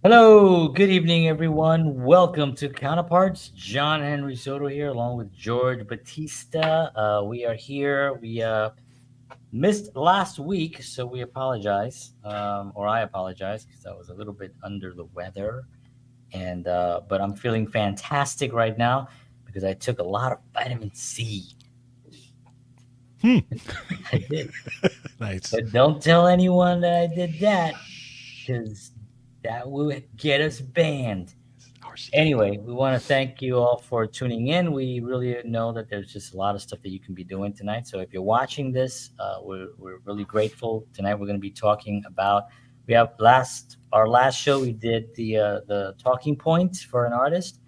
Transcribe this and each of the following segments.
Hello, good evening, everyone. Welcome to Counterparts. John Henry Soto here, along with George Batista. We are here. We missed last week, so we apologize, or I apologize because I was a little bit under the weather, and but I'm feeling fantastic right now because I took a lot of vitamin C. Hmm. I did, Nice. but don't tell anyone that I did that because that will get us banned. RCA. Anyway, we want to thank you all for tuning in. We really know that there's just a lot of stuff that you can be doing tonight. So if you're watching this, we're really grateful. Tonight we're going to be talking about. We have our last show. We did the talking points for an artist,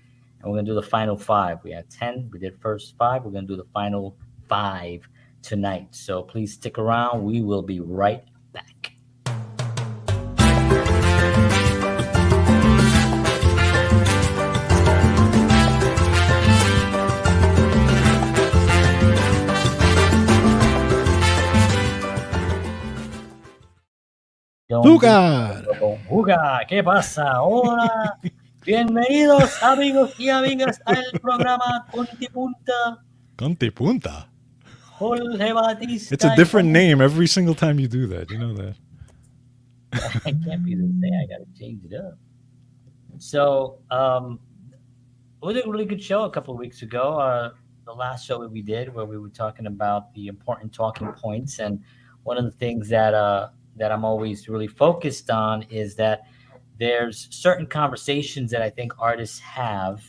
and we're going to do the final five. We had 10. We did first five. We're going to do the final five tonight. So please stick around. We will be right back. Don Lugar. Juga, ¿qué pasa? Hola, bienvenidos amigos y amigas al programa Contipunta. Conte Punta. Jorge It's a Batista. different name every single time you do that. You know that. I can't be the same. I gotta change it up. So, it was a really good show a couple of weeks ago. The last show that we did, where we were talking about the important talking points, and one of the things that I'm always really focused on is that there's certain conversations that I think artists have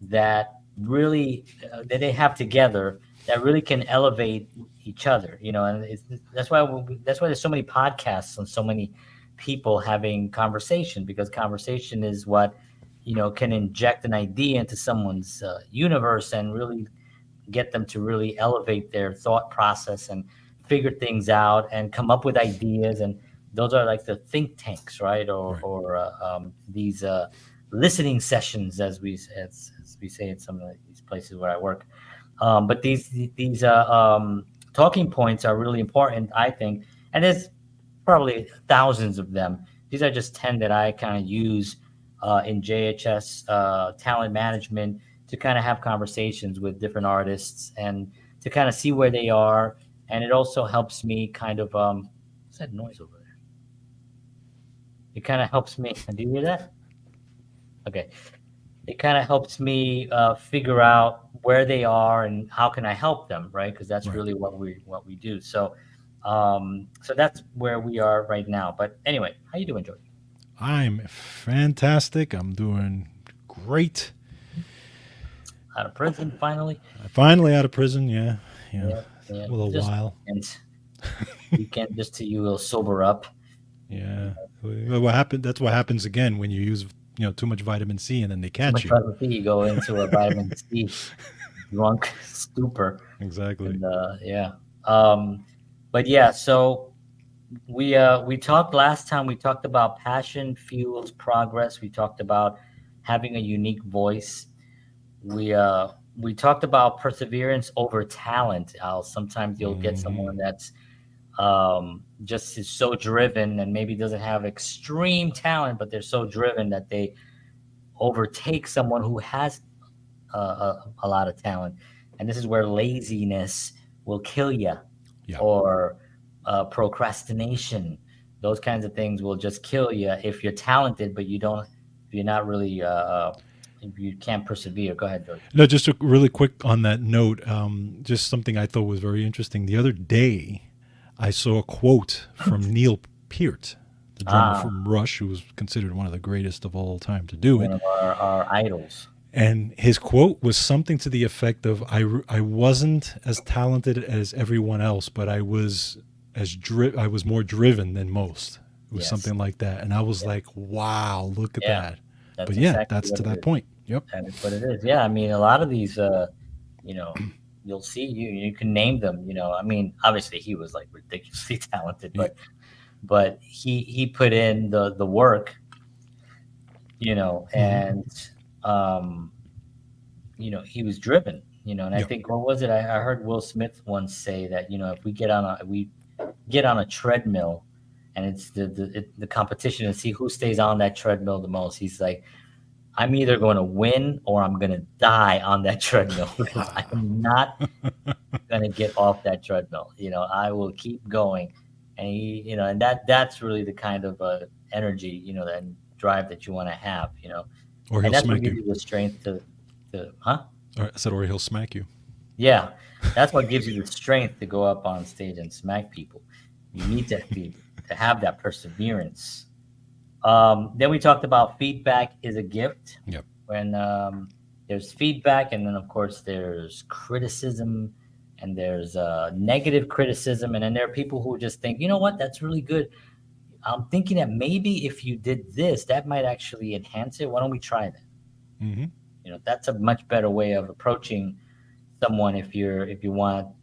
that really that they have together that really can elevate each other, and that's why there's so many podcasts and so many people having conversation, because conversation is what can inject an idea into someone's universe and really get them to really elevate their thought process and figure things out and come up with ideas. And those are like the think tanks, right? or Right. or these listening sessions, as we say in some of these places where I work. But these talking points are really important, I think, and there's probably thousands of them. These are just 10 that I kind of use in JHS talent management to kind of have conversations with different artists and to kind of see where they are. And it also helps me kind of, what's that noise over there? It kind of helps me. Do you hear that? Okay. It kind of helps me figure out where they are and how can I help them, right? Because that's Right. really what we do. So that's where we are right now. But anyway, how you doing, George? I'm fantastic. I'm doing great. Out of prison finally? I'm finally out of prison. Yeah. Yeah. Yeah, yeah. A little Just while. weekend, just till you will sober up. Yeah. What happened? That's what happens again when you use too much vitamin C and then they Too catch much you. vitamin C, you go into a vitamin C drunk stupor, Exactly. and yeah. Um, but yeah, so we talked last time. We talked about passion fuels progress. We talked about having a unique voice. We talked about perseverance over talent. Sometimes you'll get Hmm. someone that's just is so driven and maybe doesn't have extreme talent, but they're so driven that they overtake someone who has a lot of talent. And this is where laziness will kill you, Yeah. or procrastination. Those kinds of things will just kill you if you're talented, but if you're not really, if you can't persevere. Go ahead, George. No, just really quick on that note, just something I thought was very interesting. The other day, I saw a quote from Neil Peart, the drummer Ah, from Rush, who was considered one of the greatest of all time to do one it. of our idols. And his quote was something to the effect of, I wasn't as talented as everyone else, but I was more driven than most. It was Yes. something like that. And I was Yeah. like, wow, look at Yeah. that. But That's yeah, exactly that's what to it that is. point. Yep. That is what it is. Yeah. I mean, a lot of these, you know, you'll see you can name them. I mean, obviously he was like ridiculously talented, Yeah. but he put in the work, Hmm. and um, he was driven. And I Yep. think, what was it? I heard Will Smith once say that if we get on a treadmill and it's the competition to see who stays on that treadmill the most. He's like, I'm either going to win or I'm going to die on that treadmill because I am not going to get off that treadmill. I will keep going, and and that's really the kind of energy, that drive that you want to have, Or and he'll that's what smack gives you. you the strength to, huh? Or I said, or he'll smack you. Yeah, that's what gives you the strength to go up on stage and smack people. You need to have that perseverance. Then we talked about feedback is a gift. Yep. When there's feedback, and then of course there's criticism, and there's negative criticism, and then there are people who just think, you know what, that's really good. I'm thinking that maybe if you did this, that might actually enhance it. Why don't we try that? Mm-hmm. That's a much better way of approaching someone if you want to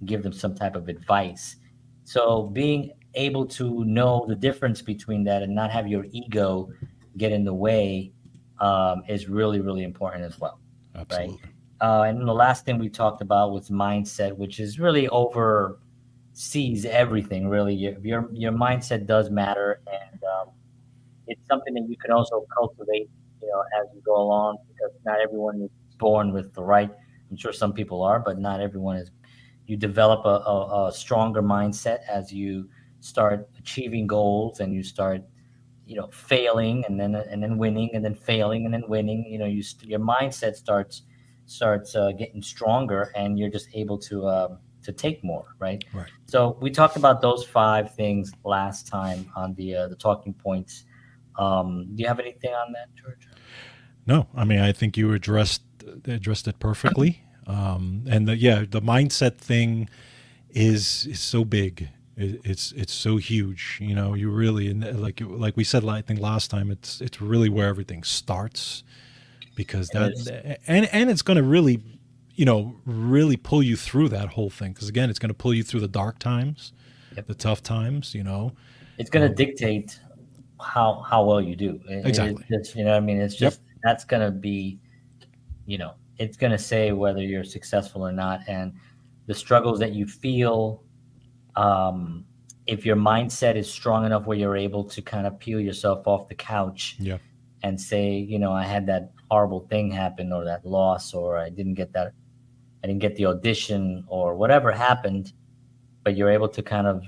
give them some type of advice. So being able to know the difference between that and not have your ego get in the way is really really important as well, right? Absolutely. And then the last thing we talked about was mindset, which is really oversees everything. Really, your mindset does matter, and it's something that you can also cultivate, as you go along, because not everyone is born with the right. I'm sure some people are, but not everyone is. You develop a stronger mindset as you start achieving goals, and you start, failing, and then winning, and then failing, and then winning. Your mindset starts getting stronger, and you're just able to take more, right? Right. So we talked about those five things last time on the talking points. Do you have anything on that, George? No, I mean, I think you addressed it perfectly. And the mindset thing is so big. It's so huge. You really, and like we said, I think last time, it's really where everything starts, because It is. and it's going to really, really pull you through that whole thing. Because again, it's going to pull you through the dark times, Yep. the tough times. It's going to dictate how well you do. It's Exactly. just, what I mean. It's Yep. just that's going to be, it's going to say whether you're successful or not, and the struggles that you feel. Um, if your mindset is strong enough where you're able to kind of peel yourself off the couch Yeah. and say, I had that horrible thing happen, or that loss, or I didn't get the audition, or whatever happened, but you're able to kind of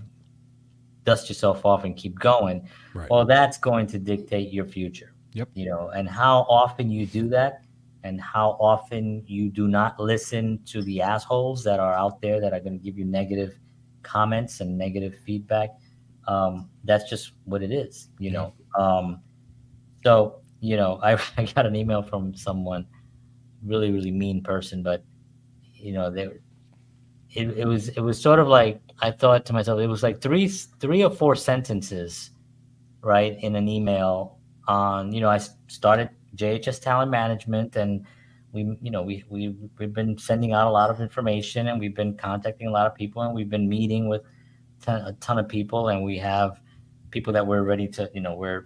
dust yourself off and keep going. Right. Well, that's going to dictate your future, Yep. and how often you do that, and how often you do not listen to the assholes that are out there that are going to give you negative comments and negative feedback. That's just what it is, Yeah. So, I got an email from someone, really, really mean person, but, they it was sort of like, I thought to myself, it was like three or four sentences, right, in an email on, I started JHS Talent Management, and we've been sending out a lot of information, and we've been contacting a lot of people, and we've been meeting with a ton of people, and we have people that we're ready to,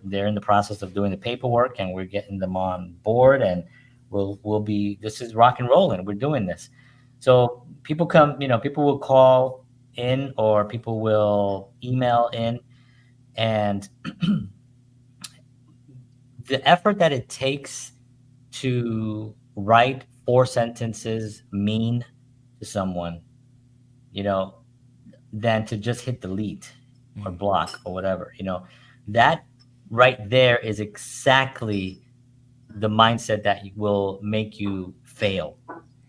they're in the process of doing the paperwork, and we're getting them on board, and we'll be, this is rock and roll, and we're doing this. So people will call in, or people will email in, and the effort that it takes to write four sentences mean to someone, you know, than to just hit delete or Mm. block or whatever, that right there is exactly the mindset that will make you fail.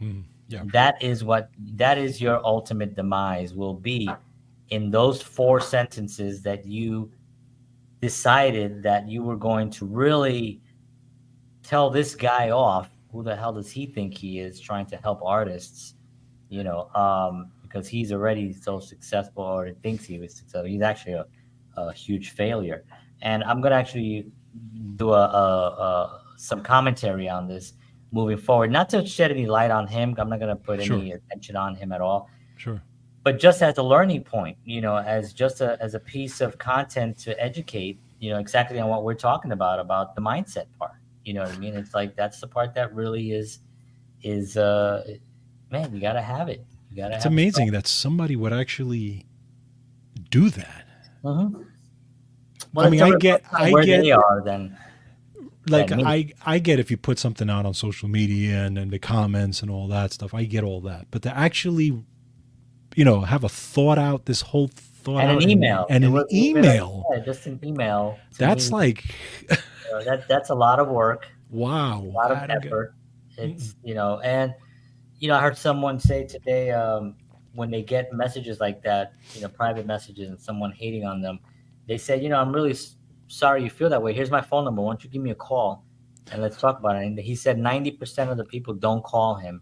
Mm. Yeah. That is your ultimate demise, will be in those four sentences that you decided that you were going to really tell this guy off. Who the hell does he think he is, trying to help artists? Because he's already so successful, or thinks he was successful. He's actually a huge failure. And I'm gonna actually do some commentary on this moving forward, not to shed any light on him. I'm not gonna put Sure. any attention on him at all, Sure. but just as a learning point, as just as a piece of content to educate, exactly on what we're talking about the mindset part. You know what I mean? It's like, that's the part that really is man, you gotta have it. You gotta It's have a strong. amazing that somebody would actually do that. Mhm. Well, I it's mean, a reflection of I where get they are like than me. I get if you put something out on social media and the comments and all that stuff. I get all that, but to actually, have a thought out, this whole thought And an out, email. and It an wasn't even like email, just an email to that's me. like, That's a lot of work, wow, a lot of I don't get. effort. It's and I heard someone say today, when they get messages like that, private messages, and someone hating on them, they said, I'm really sorry you feel that way. Here's my phone number. Why don't you give me a call and let's talk about it? And he said 90% of the people don't call him,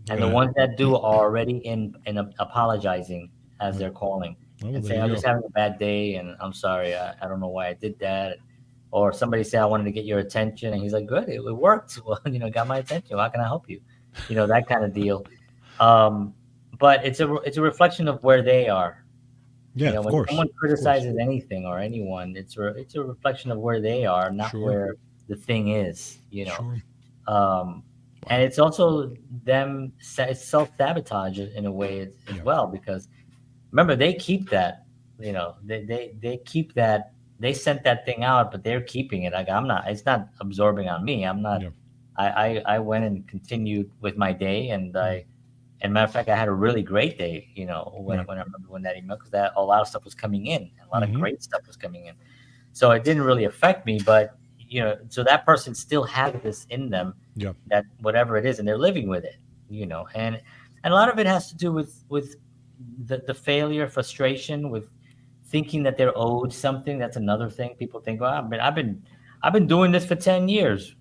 and the Yeah, ones that do are already in apologizing as right. they're calling Oh, well, and there saying, you I'm just go. having a bad day and I'm sorry. I don't know why I did that. Or somebody say, I wanted to get your attention. And he's like, good, it worked. Well, got my attention. How can I help you? That kind of deal. Um, but it's a reflection of where they are. Yeah, of When course, someone of course. criticizes anything or anyone, it's a reflection of where they are, not Sure, where the thing is. sure. Um, and Wow. it's also them it's self sabotage in a way as Yeah, well, because remember they keep that. They keep that. They sent that thing out, but they're keeping it. Like I'm not. It's not absorbing on me. I'm not. yeah, I went and continued with my day, and mm, and matter of fact, I had a really great day. right. When I remember when that email, because that a lot of stuff was coming in, a lot of Mm-hmm. great stuff was coming in. So it didn't really affect me, but so that person still has this in them, Yeah, that whatever it is, and they're living with it. And a lot of it has to do with the failure, frustration, with thinking that they're owed something. That's another thing. People think, well, I've been doing this for 10 years.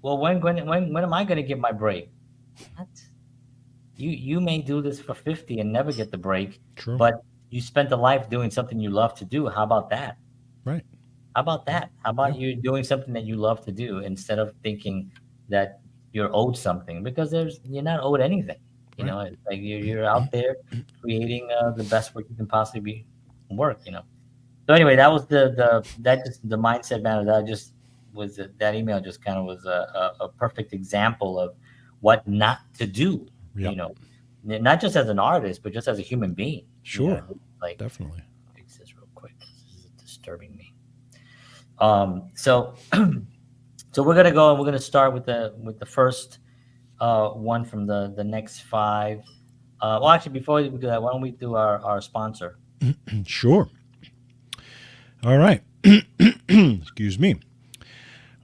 Well, when am I going to get my break? What? You may do this for 50 and never get the break, sure. but you spent a life doing something you love to do. How about that? Right. How about Yeah, that? How yeah, about you doing something that you love to do instead of thinking that you're owed something, because you're not owed anything. right. It's like you're out there creating the best work you can possibly work. So anyway, that was the mindset matter. That just was that email just kind of was a perfect example of what not to do. Yeah, You know, not just as an artist, but just as a human being. sure. Like Definitely. fix this real quick. This is disturbing me. So so we're gonna go and we're gonna start with the first one from the next five. Well, actually, before we do that, why don't we do our sponsor? Sure. All right. Excuse me.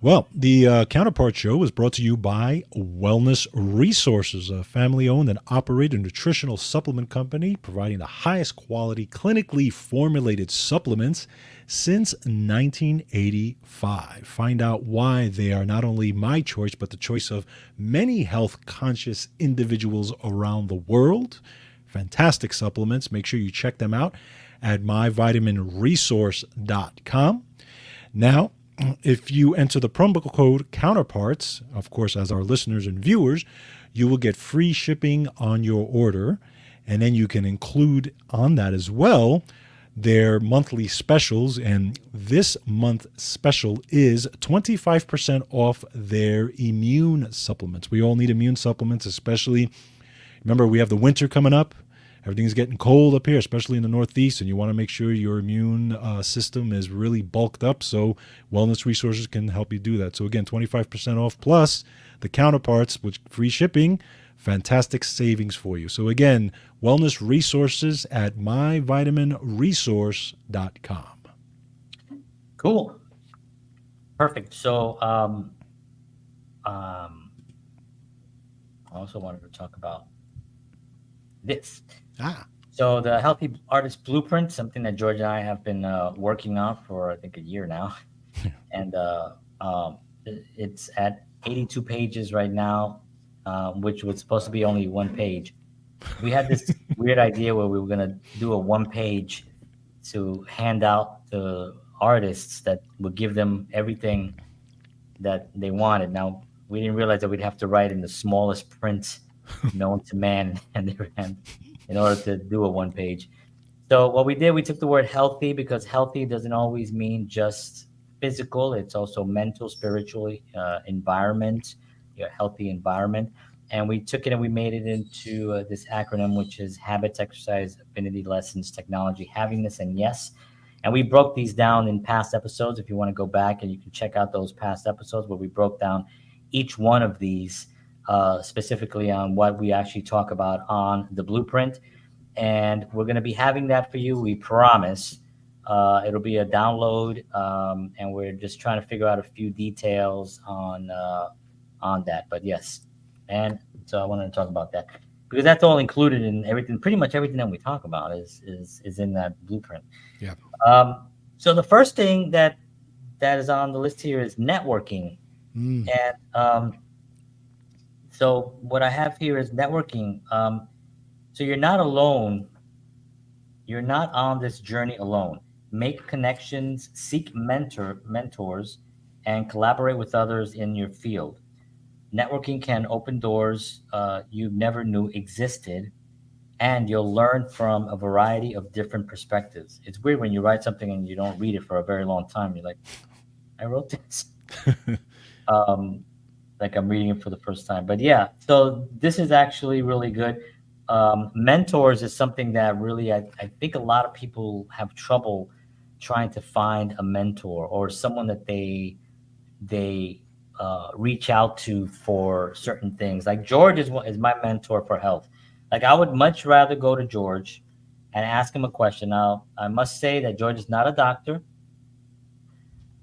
Well, the Counterpart Show was brought to you by Wellness Resources, a family owned and operated nutritional supplement company providing the highest quality, clinically formulated supplements since 1985. Find out why they are not only my choice, but the choice of many health conscious individuals around the world. Fantastic supplements. Make sure you check them out at myvitaminresource.com. Now, if you enter the promo code Counterparts, of course, as our listeners and viewers, you will get free shipping on your order. And then you can include on that as well their monthly specials. And this month special is 25% off their immune supplements. We all need immune supplements, especially, remember, we have the winter coming up. Everything's getting cold up here, especially in the Northeast, and you want to make sure your immune system is really bulked up. So Wellness Resources can help you do that. So again, 25% off plus the Counterparts, which free shipping, fantastic savings for you. So again, Wellness Resources at myvitaminresource.com. Cool, perfect. So um, I also wanted to talk about this. Ah, So the Healthy Artist Blueprint, something that George and I have been working on for I think a year now, and it's at 82 pages right now, which was supposed to be only one page. We had this weird idea where we were gonna do a one page to hand out to artists that would give them everything that they wanted. Now we didn't realize that we'd have to write in the smallest print known to man and their hand in order to do a one page. So what we did, we took the word healthy, because healthy doesn't always mean just physical. It's also mental, spiritually, environment, your healthy environment. And we took it and we made it into this acronym, which is habits, exercise, affinity, lessons, technology, happiness, and yes. And we broke these down in past episodes. If you want to go back and you can check out those past episodes where we broke down each one of these specifically on what we actually talk about on the blueprint. And we're going to be having that for you. We promise. It'll be a download, and we're just trying to figure out a few details on that. But yes, and so I wanted to talk about that because that's all included in everything. Pretty much everything that we talk about is in that blueprint. Yeah. Um, so the first thing that is on the list here is networking, Mm. and so what I have here is networking. So you're not alone. You're not on this journey alone. Make connections, seek mentors, and collaborate with others in your field. Networking can open doors you never knew existed, and you'll learn from a variety of different perspectives. It's weird when you write something and you don't read it for a very long time. You're like, I wrote this. um, like I'm reading it for the first time. But yeah, so this is actually really good. Mentors is something that really I think a lot of people have trouble trying to find a mentor or someone that they reach out to for certain things. Like George is my mentor for health. Like I would much rather go to George and ask him a question. Now I must say that George is not a doctor,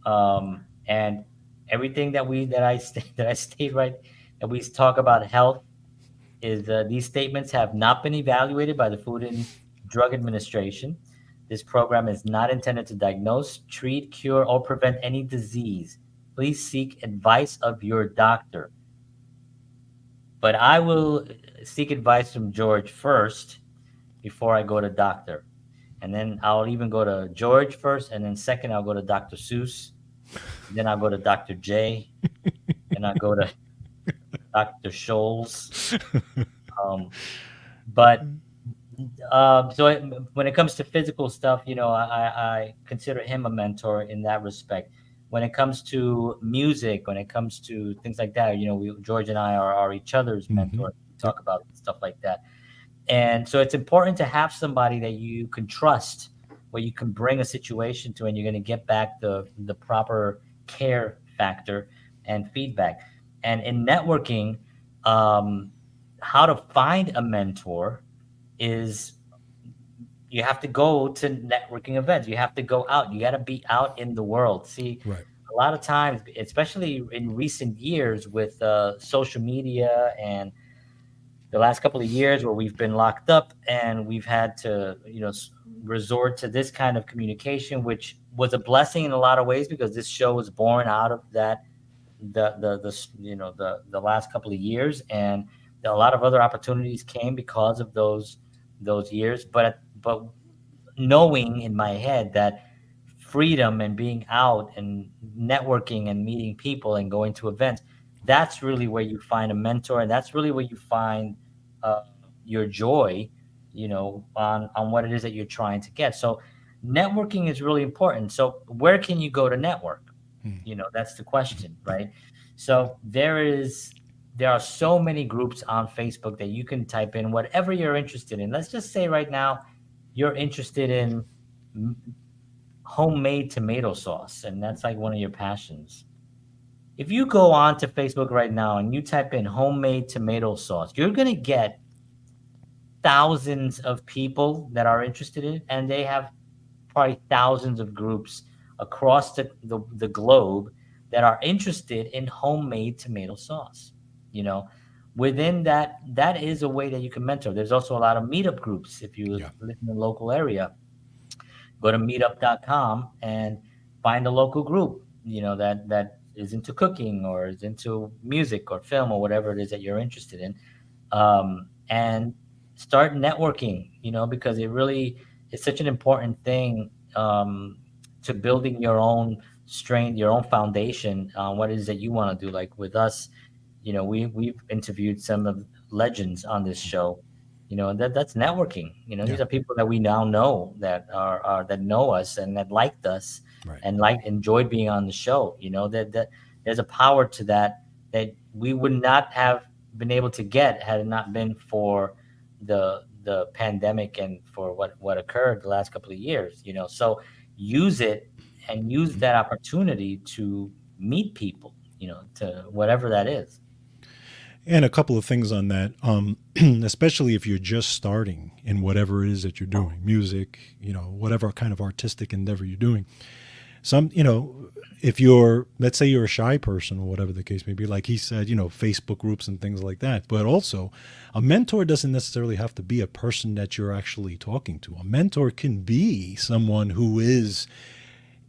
and everything that I that I state right that we talk about health is these statements have not been evaluated by the Food and Drug Administration. This program is not intended to diagnose, treat, cure, or prevent any disease. Please seek advice of your doctor. But I will seek advice from George first before I go to doctor. And then I'll even go to George first, and then second I'll go to Dr. Seuss. Then I'll go to Dr. J. And I'll go to Dr. Scholes. Um, but when it comes to physical stuff, I consider him a mentor in that respect. When it comes to music, when it comes to things like that, George and I are each other's Hmm. mentors. We Yep. talk about stuff like that. And so it's important to have somebody that you can trust, where you can bring a situation to, and you're going to get back the proper care factor and feedback. And in networking, um, how to find a mentor is you have to go to networking events. You have to go out. You got to be out in the world. See, Right. a lot of times, especially in recent years with social media and the last couple of years where we've been locked up and we've had to, resort to this kind of communication, which was a blessing in a lot of ways because this show was born out of that, the last couple of years, and a lot of other opportunities came because of those years. But knowing in my head that freedom and being out and networking and meeting people and going to events, that's really where you find a mentor, and that's really where you find uh, your joy, on what it is that you're trying to get. So networking is really important. So where can you go to network? Mm. That's the question, right? So there are so many groups on Facebook that you can type in whatever you're interested in. Let's just say right now you're interested in homemade tomato sauce, and that's like one of your passions. If you go on to Facebook right now and you type in homemade tomato sauce, you're going to get thousands of people that are interested in it, and they have probably thousands of groups across the globe that are interested in homemade tomato sauce. You know, Within that is a way that you can mentor. There's also a lot of meetup groups. If you Yeah. live in the local area, go to meetup.com and find a local group, that is into cooking or is into music or film or whatever it is that you're interested in, and start networking, because it really is such an important thing, to building your own strength, your own foundation on what it is that you want to do. Like with us, we've interviewed some of legends on this show. That's networking. Yeah. These are people that we now know that are that know us and that liked us Right. and enjoyed being on the show. That there's a power to that we would not have been able to get had it not been for the pandemic and for what occurred the last couple of years. So use it and use that opportunity to meet people, to whatever that is. And a couple of things on that, especially if you're just starting in whatever it is that you're doing, music, whatever kind of artistic endeavor you're doing. If you're, let's say you're a shy person or whatever the case may be, like he said, Facebook groups and things like that. But also, a mentor doesn't necessarily have to be a person that you're actually talking to. A mentor can be someone who is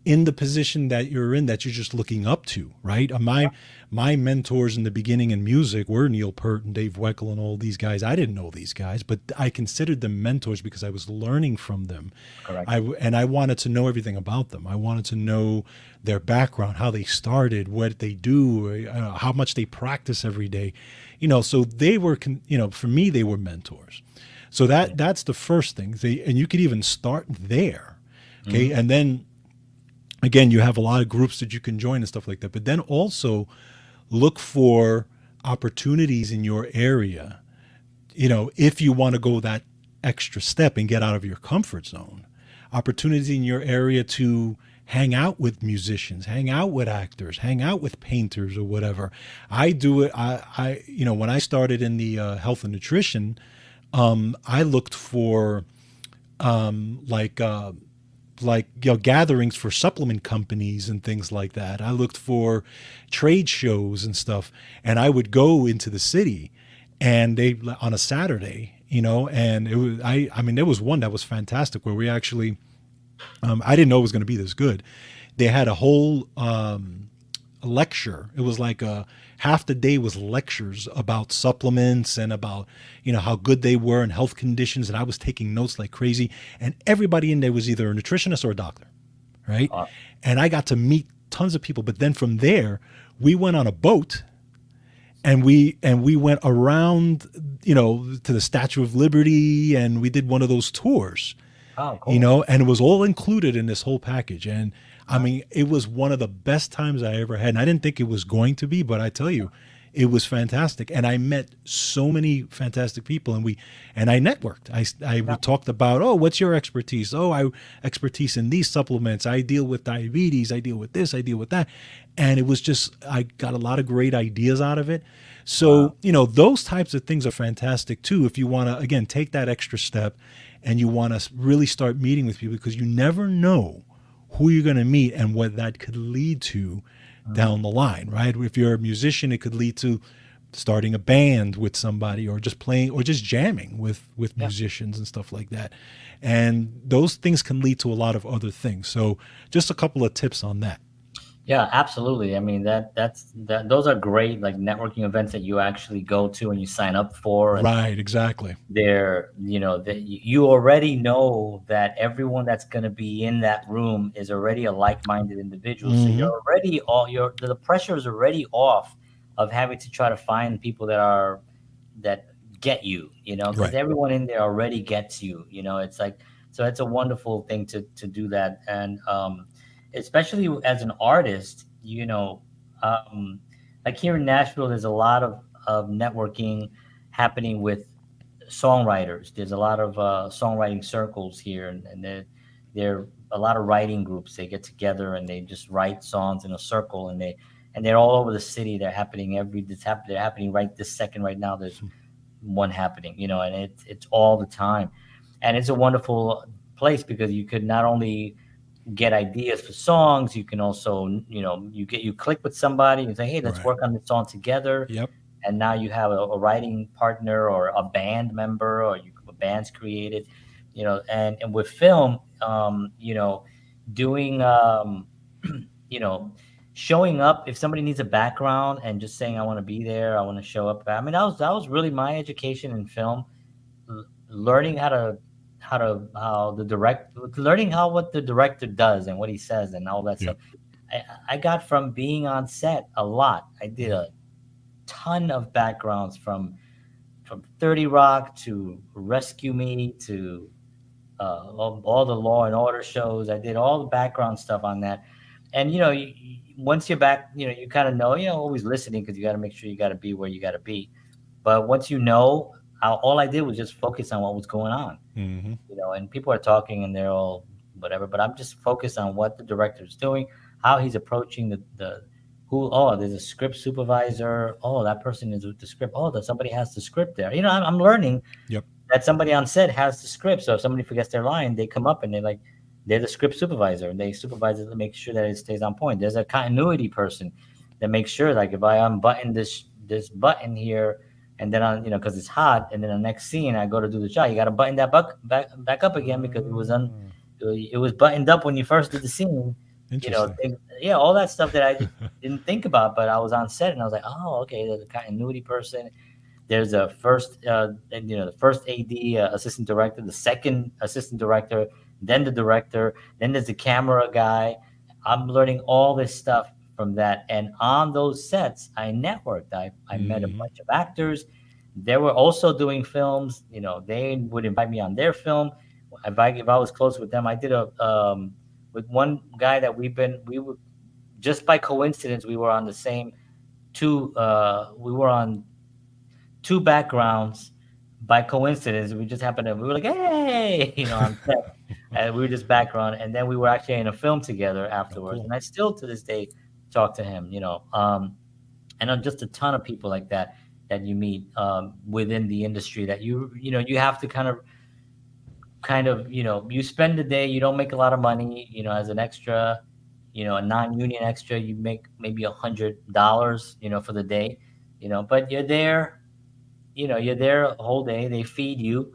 in the position that you're in, that you're just looking up to, right? My mentors in the beginning in music were Neil Peart and Dave Weckl and all these guys. I didn't know these guys, but I considered them mentors because I was learning from them. Correct. I wanted to know everything about them. I wanted to know their background, how they started, what they do, how much they practice every day. So they were, for me, they were mentors. So that's the first thing. And you could even start there, okay, Mm-hmm. and then again, you have a lot of groups that you can join and stuff like that. But then also look for opportunities in your area, if you want to go that extra step and get out of your comfort zone. Opportunities in your area to hang out with musicians, hang out with actors, hang out with painters or whatever. I do it. When I started in the health and nutrition, I looked for like gatherings for supplement companies and things like that. I looked for trade shows and stuff, and I would go into the city, and they on a Saturday, and it was I mean there was one that was fantastic where we actually I didn't know it was going to be this good. They had a whole lecture. It was like half the day was lectures about supplements and about how good they were and health conditions. And I was taking notes like crazy. And everybody in there was either a nutritionist or a doctor, right? Uh, And I got to meet tons of people. But then from there, we went on a boat and we went around to the Statue of Liberty, and we did one of those tours, oh, cool. and it was all included in this whole package. And I Uh, mean, it was one of the best times I ever had. And I didn't think it was going to be, but I tell you, it was fantastic. And I met so many fantastic people, and I networked. We yeah. talked about, oh, what's your expertise? Oh, I expertise in these supplements. I deal with diabetes. I deal with this. I deal with that. And it was just, I got a lot of great ideas out of it. Wow. So, those types of things are fantastic too. If you want to, again, take that extra step and you want to really start meeting with people, because you never know who you're going to meet and what that could lead to Mhm. down the line, right? If you're a musician, it could lead to starting a band with somebody, or just playing, or just jamming with Yeah. musicians and stuff like that. And those things can lead to a lot of other things. So just a couple of tips on that. Yeah, absolutely. I mean, those are great, like, networking events that you actually go to and you sign up for, and Right, exactly. that you already know that everyone that's going to be in that room is already a like-minded individual. So Hmm. you're already all your the pressure is already off of having to try to find people that get you, because Right. everyone in there already gets you. It's like, so it's a wonderful thing to do that. And especially as an artist, um, like here in Nashville, there's a lot of networking happening with songwriters. There's a lot of songwriting circles here, and there a lot of writing groups. They get together and they just write songs in a circle, and they're all over the city. They're happening they're happening right this second, right now. There's one happening, and it's all the time, and it's a wonderful place because you could not only get ideas for songs, you can also, you click with somebody and say, hey, let's Right. work on this song together, Yep. and now you have a writing partner or a band member, or a band's created, and with film, doing, you know showing up if somebody needs a background and just saying, I want to be there, I want to show up. I mean, that was really my education in film, learning how the direct learning how what the director does and what he says and all that Yep. stuff. I got from being on set a lot. I did a ton of backgrounds from 30 Rock to Rescue Me to all the Law and Order shows. I did all the background stuff on that. And once you're back, you kind of know, always listening, because you got to make sure you got to be where you got to be. But once all I did was just focus on what was going on, Hmm. and people are talking and they're all whatever. But I'm just focused on what the director's doing, how he's approaching the who. Oh, there's a script supervisor. Oh, that person is with the script. Oh, that somebody has the script there. I'm learning Yep. that somebody on set has the script. So if somebody forgets their line, they come up and they're the script supervisor and they supervise it to make sure that it stays on point. There's a continuity person that makes sure, like, if I unbutton this button here, and then on, because it's hot, and then the next scene I go to do the shot, you got to button that back up again because Ah, it was buttoned up when you first did the scene. interesting. Yeah, all that stuff that I didn't think about, but I was on set and I was like, oh, okay, there's a continuity person. There's a first, the first AD, assistant director, the second assistant director, then the director, then there's the camera guy. I'm learning all this stuff from that. And on those sets, I networked. I met a Hmm. bunch of actors. They were also doing films. They would invite me on their film. If I was close with them, I did with one guy that we were just by coincidence, we were on the same we were on two backgrounds by coincidence. We just happened to, we were like, hey, on set. And we were just background. And then we were actually in a film together Oh, afterwards. cool. And I still to this day talk to him, and just a ton of people like that that you meet within the industry that you have to kind of, you spend the day, you don't make a lot of money, as an extra, a non-union extra, you make maybe $100, for the day, but you're there a whole day. They feed you,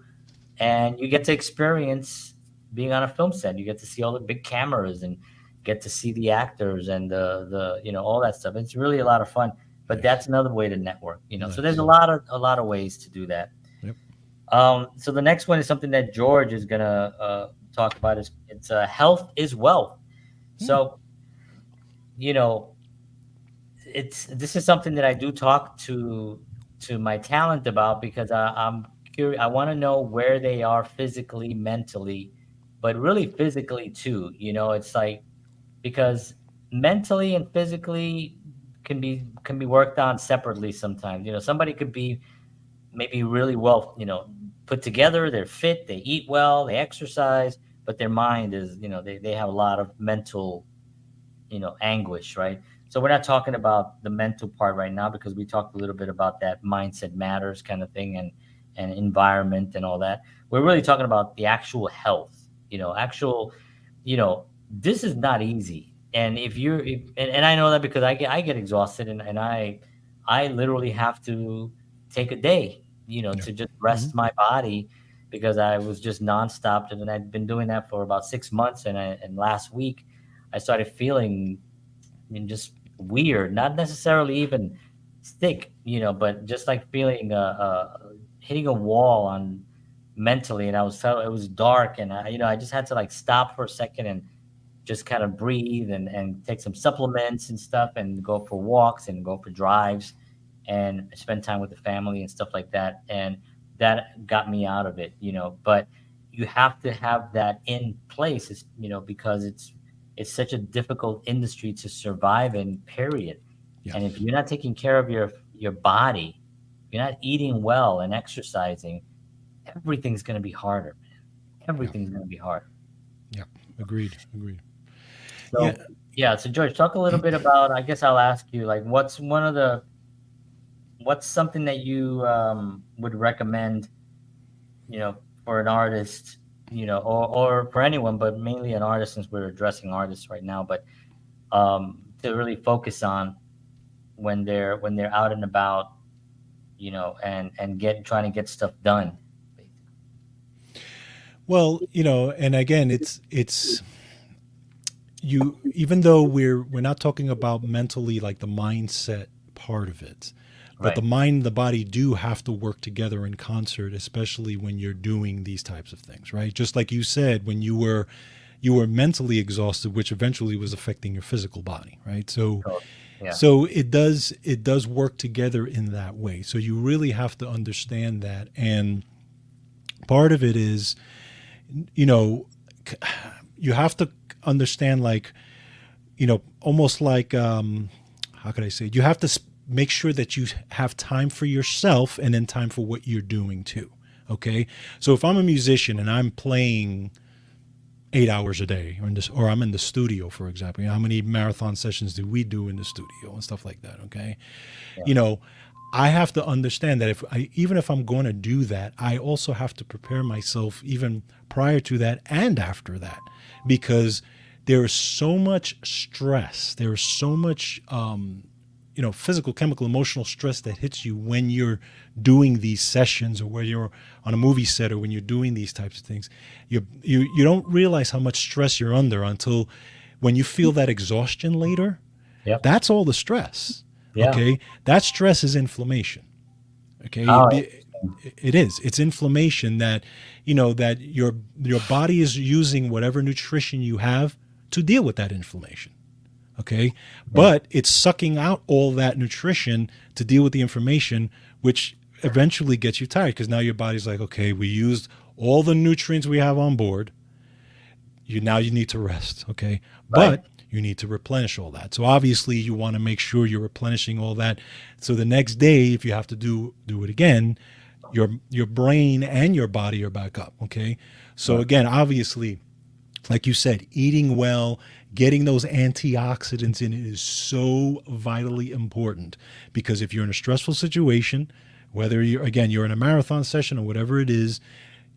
and you get to experience being on a film set. You get to see all the big cameras and get to see the actors and the all that stuff. It's really a lot of fun. But Yeah. that's another way to network. So there's a Nice. lot of ways to do that. Yep. So the next one is something that George is gonna talk about. It's health is wealth. Hmm. So you know this is something that I do talk to my talent about because I'm curious. I want to know where they are physically, mentally, but really physically too. It's like because mentally and physically can be worked on separately sometimes. Somebody could be maybe really well, put together. They're fit, they eat well, they exercise, but their mind is, they have a lot of mental anguish, right? So we're not talking about the mental part right now because we talked a little bit about that mindset matters kind of thing and environment and all that. We're really talking about the actual health, actual, this is not easy. And and I know that because I get exhausted and I literally have to take a day, Yeah. to just Hmm. rest my body because I was just nonstop and I'd been doing that for about 6 months and last week I started feeling just weird, not necessarily even sick, but just like feeling hitting a wall on mentally, and it was dark, and I just had to like stop for a second and just kind of breathe and take some supplements and stuff and go for walks and go for drives and spend time with the family and stuff like that. And that got me out of it, but you have to have that in place, because it's such a difficult industry to survive in, period. Yeah. And if you're not taking care of your body, you're not eating well and exercising, everything's going to be harder, man. Yeah. Everything's going to be harder. Yeah. Agreed. Agreed. Yeah. So yeah, so George, talk a little bit about. I guess I'll ask you, like, what's something that you would recommend, for an artist, or for anyone, but mainly an artist since we're addressing artists right now, but to really focus on when they're out and about, and trying to get stuff done. Well, and again, it's you. Even though we're not talking about mentally, like the mindset part of it, but the Right. mind and the body do have to work together in concert, especially when you're doing these types of things, right? Just like you said, when you were mentally exhausted, which eventually was affecting your physical body, right? So So, yeah. so it does work together in that way. So you really have to understand that, and part of it is, you know, you have to understand, like, almost like, how could I say it? You have to make sure that you have time for yourself and then time for what you're doing too. Okay, so if I'm a musician and I'm playing 8 hours a day, or in this, or I'm in the studio, for example. You know, how many marathon sessions do we do in the studio and stuff like that? Okay, Yeah. you know, I have to understand that even if I'm going to do that, I also have to prepare myself even prior to that and after that, because there is so much stress. There is so much, physical, chemical, emotional stress that hits you when you're doing these sessions, or when you're on a movie set, or when you're doing these types of things. You don't realize how much stress you're under until when you feel that exhaustion later. Yep. That's all the stress. Yeah. Okay, that stress is inflammation. Okay, Oh, it is. It's inflammation that, that your body is using whatever nutrition you have to deal with that inflammation. Okay, yeah. but it's sucking out all that nutrition to deal with the inflammation, which eventually gets you tired, because now your body's like, okay, we used all the nutrients we have on board. You need to rest. Okay, Right. but you need to replenish all that. So obviously you want to make sure you're replenishing all that, so the next day, if you have to do it again, your brain and your body are back up. Okay, so Right. again, obviously, like you said, eating well, getting those antioxidants in is so vitally important, because if you're in a stressful situation, whether you're in a marathon session or whatever it is,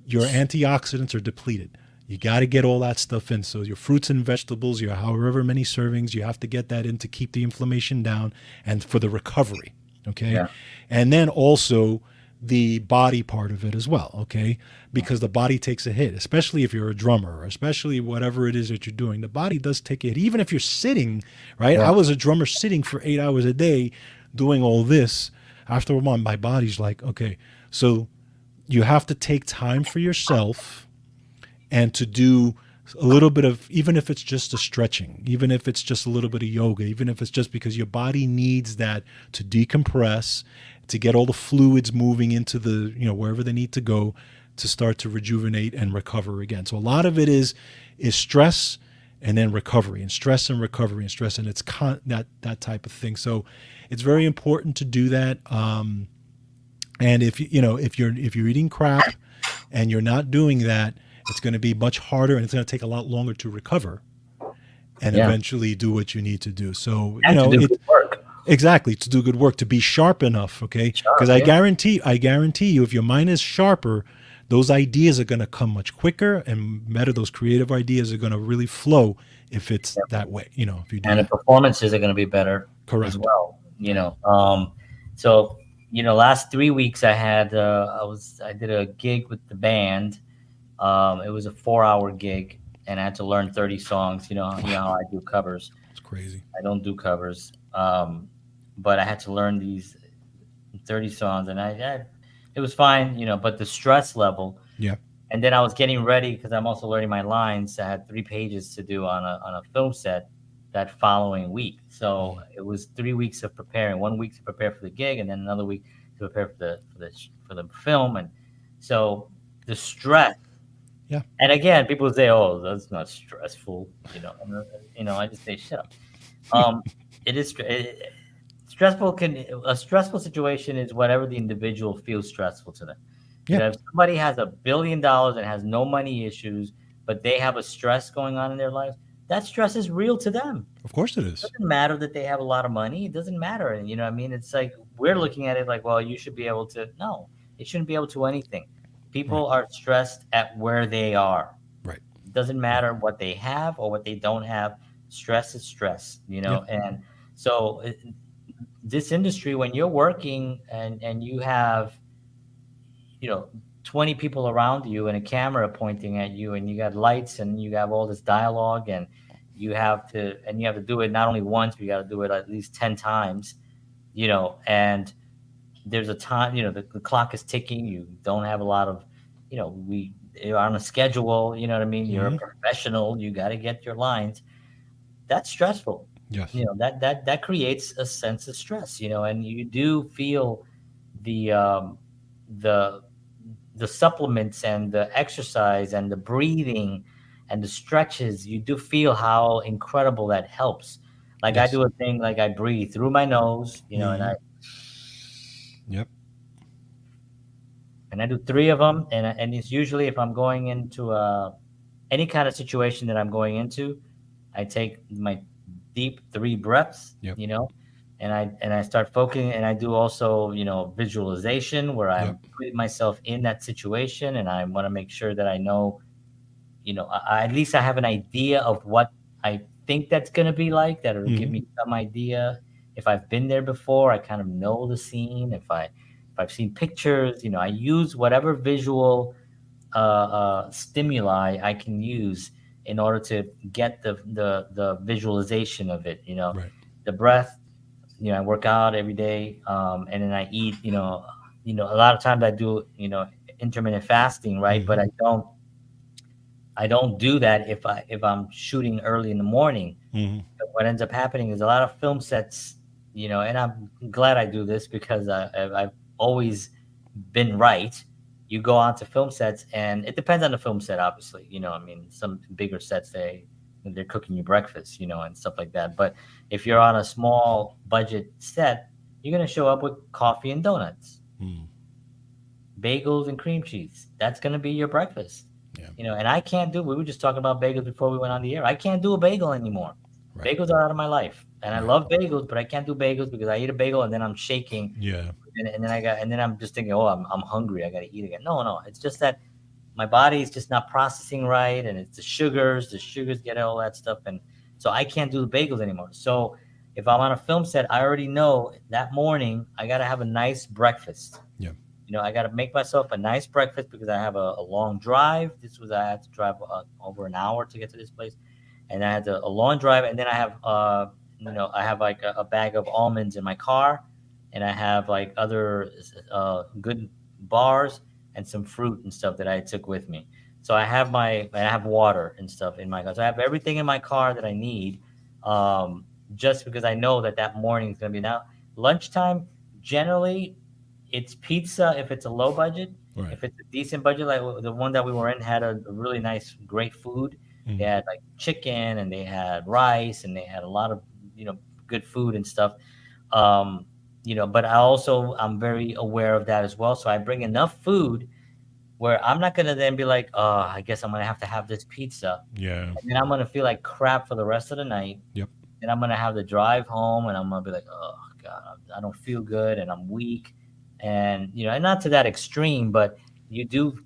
your antioxidants are depleted. You got to get all that stuff in. So your fruits and vegetables, your however many servings, you have to get that in to keep the inflammation down and for the recovery. Okay. Yeah. And then also the body part of it as well. Okay. Because the body takes a hit, especially if you're a drummer, or especially whatever it is that you're doing. The body does take a hit, even if you're sitting, right? Yeah. I was a drummer sitting for 8 hours a day doing all this. After a month, my body's like, okay, so you have to take time for yourself, and to do a little bit of, even if it's just a stretching, even if it's just a little bit of yoga, even if it's just because your body needs that to decompress, to get all the fluids moving into the, wherever they need to go, to start to rejuvenate and recover again. So a lot of it is stress, and then recovery, and stress and recovery, and stress, and it's that type of thing. So it's very important to do that. And if you're eating crap and you're not doing that, it's going to be much harder, and it's going to take a lot longer to recover and Yeah. eventually do what you need to do. So, And to do good work. exactly, to do good work, to be sharp enough. Okay. Because Sharp. I Yeah. guarantee, I guarantee you, if your mind is sharper, those ideas are going to come much quicker and better. Those creative ideas are going to really flow if it's that way, if you do And the that. performances are going to be better as Correct. well. So last 3 weeks I had I did a gig with the band. It was a 4-hour gig, and I had to learn 30 songs. You know how I do covers. It's crazy. I don't do covers, but I had to learn these 30 songs, and it was fine. But the stress level. Yeah. And then I was getting ready because I'm also learning my lines. I had 3 pages to do on a film set that following week. So it was 3 weeks of preparing. 1 week to prepare for the gig, and then another week to prepare for the film. And so the stress. Yeah. And again, people say, "Oh, that's not stressful," I just say, "Shut up." Um, it is stressful. A stressful situation is whatever the individual feels stressful to them. Yeah. If somebody has $1 billion and has no money issues, but they have a stress going on in their life, that stress is real to them. Of course it It is. doesn't matter that they have a lot of money. It doesn't matter. And it's like we're looking at it like, well, you should be able to. No, it shouldn't be able to anything. Right. People are stressed at where they are. Right. It doesn't Right. matter what they have or what they don't have. Stress is stress, Yeah. And so this industry, when you're working and you have you know 20 people around you and a camera pointing at you, and you got lights, and you have all this dialogue, and you have to do it not only once, but you got to do it at least 10 times, and there's a time, the clock is ticking. You don't have a lot of, you're on a schedule, you know what I mean? You're a Hmm. professional, you got to get your lines. That's stressful. Yes. That creates a sense of stress, and you do feel the the the supplements and the exercise and the breathing and the stretches. You do feel how incredible that helps. Like I Yes. do a thing, like I breathe through my nose, and I Hmm. Yep. and I do three of them, and it's usually if I'm going into any kind of situation that I'm going into, I take my deep 3 breaths, Yep. and I start focusing, and I do also, visualization where Yep. I'm putting myself in that situation, and I want to make sure that I know, at least I have an idea of what I think that's going to be like. That it'll give Hmm. me some idea. If I've been there before, I kind of know the scene. If I've seen pictures, I use whatever visual stimuli I can use in order to get the visualization of it. Right. The breath. I work out every day, and then I eat. A lot of times I do intermittent fasting, right? But Hmm. I don't do that if I'm shooting early in the morning. Hmm. What ends up happening is a lot of film sets, and I'm glad I do this because I've always been right. You go on to film sets, and it depends on the film set, obviously. I mean, some bigger sets they're cooking you breakfast, and stuff like that. But if you're on a small budget set, you're gonna show up with coffee and donuts, Mm. bagels and cream cheese. That's gonna be your breakfast. Yeah. And I can't do. We were just talking about bagels before we went on the air. I can't do a bagel anymore. Right. Bagels are out of my life, and I Right. love bagels, but I can't do bagels because I eat a bagel and then I'm shaking, Yeah. and then I'm just thinking, oh, I'm hungry. I got to eat again. No, no, it's just that my body is just not processing right, and it's the sugars. The sugars get all that stuff, and so I can't do the bagels anymore. So if I'm on a film set, I already know that morning I got to have a nice breakfast. Yeah. I got to make myself a nice breakfast because I have a long drive. I had to drive over an hour to get to this place, and I had a long drive, and then I have like a bag of almonds in my car, and I have like other good bars and some fruit and stuff that I took with me. So I have water and stuff in my car. So I have everything in my car that I need, um, just because I know that morning is going to be now. Lunchtime, generally, it's pizza if it's a low budget. Right. If it's a decent budget, like the one that we were in had a really nice, great food. They Mm. had like chicken, and they had rice, and they had a lot of you know good food and stuff. Um, but I'm very aware of that as well. So I bring enough food where I'm not gonna then be like, oh, I guess I'm gonna have to have this pizza, Yeah. and then I'm gonna feel like crap for the rest of the night. Yep. Then I'm gonna have the drive home, and I'm gonna be like, oh god, I don't feel good, and I'm weak, and not to that extreme, but you do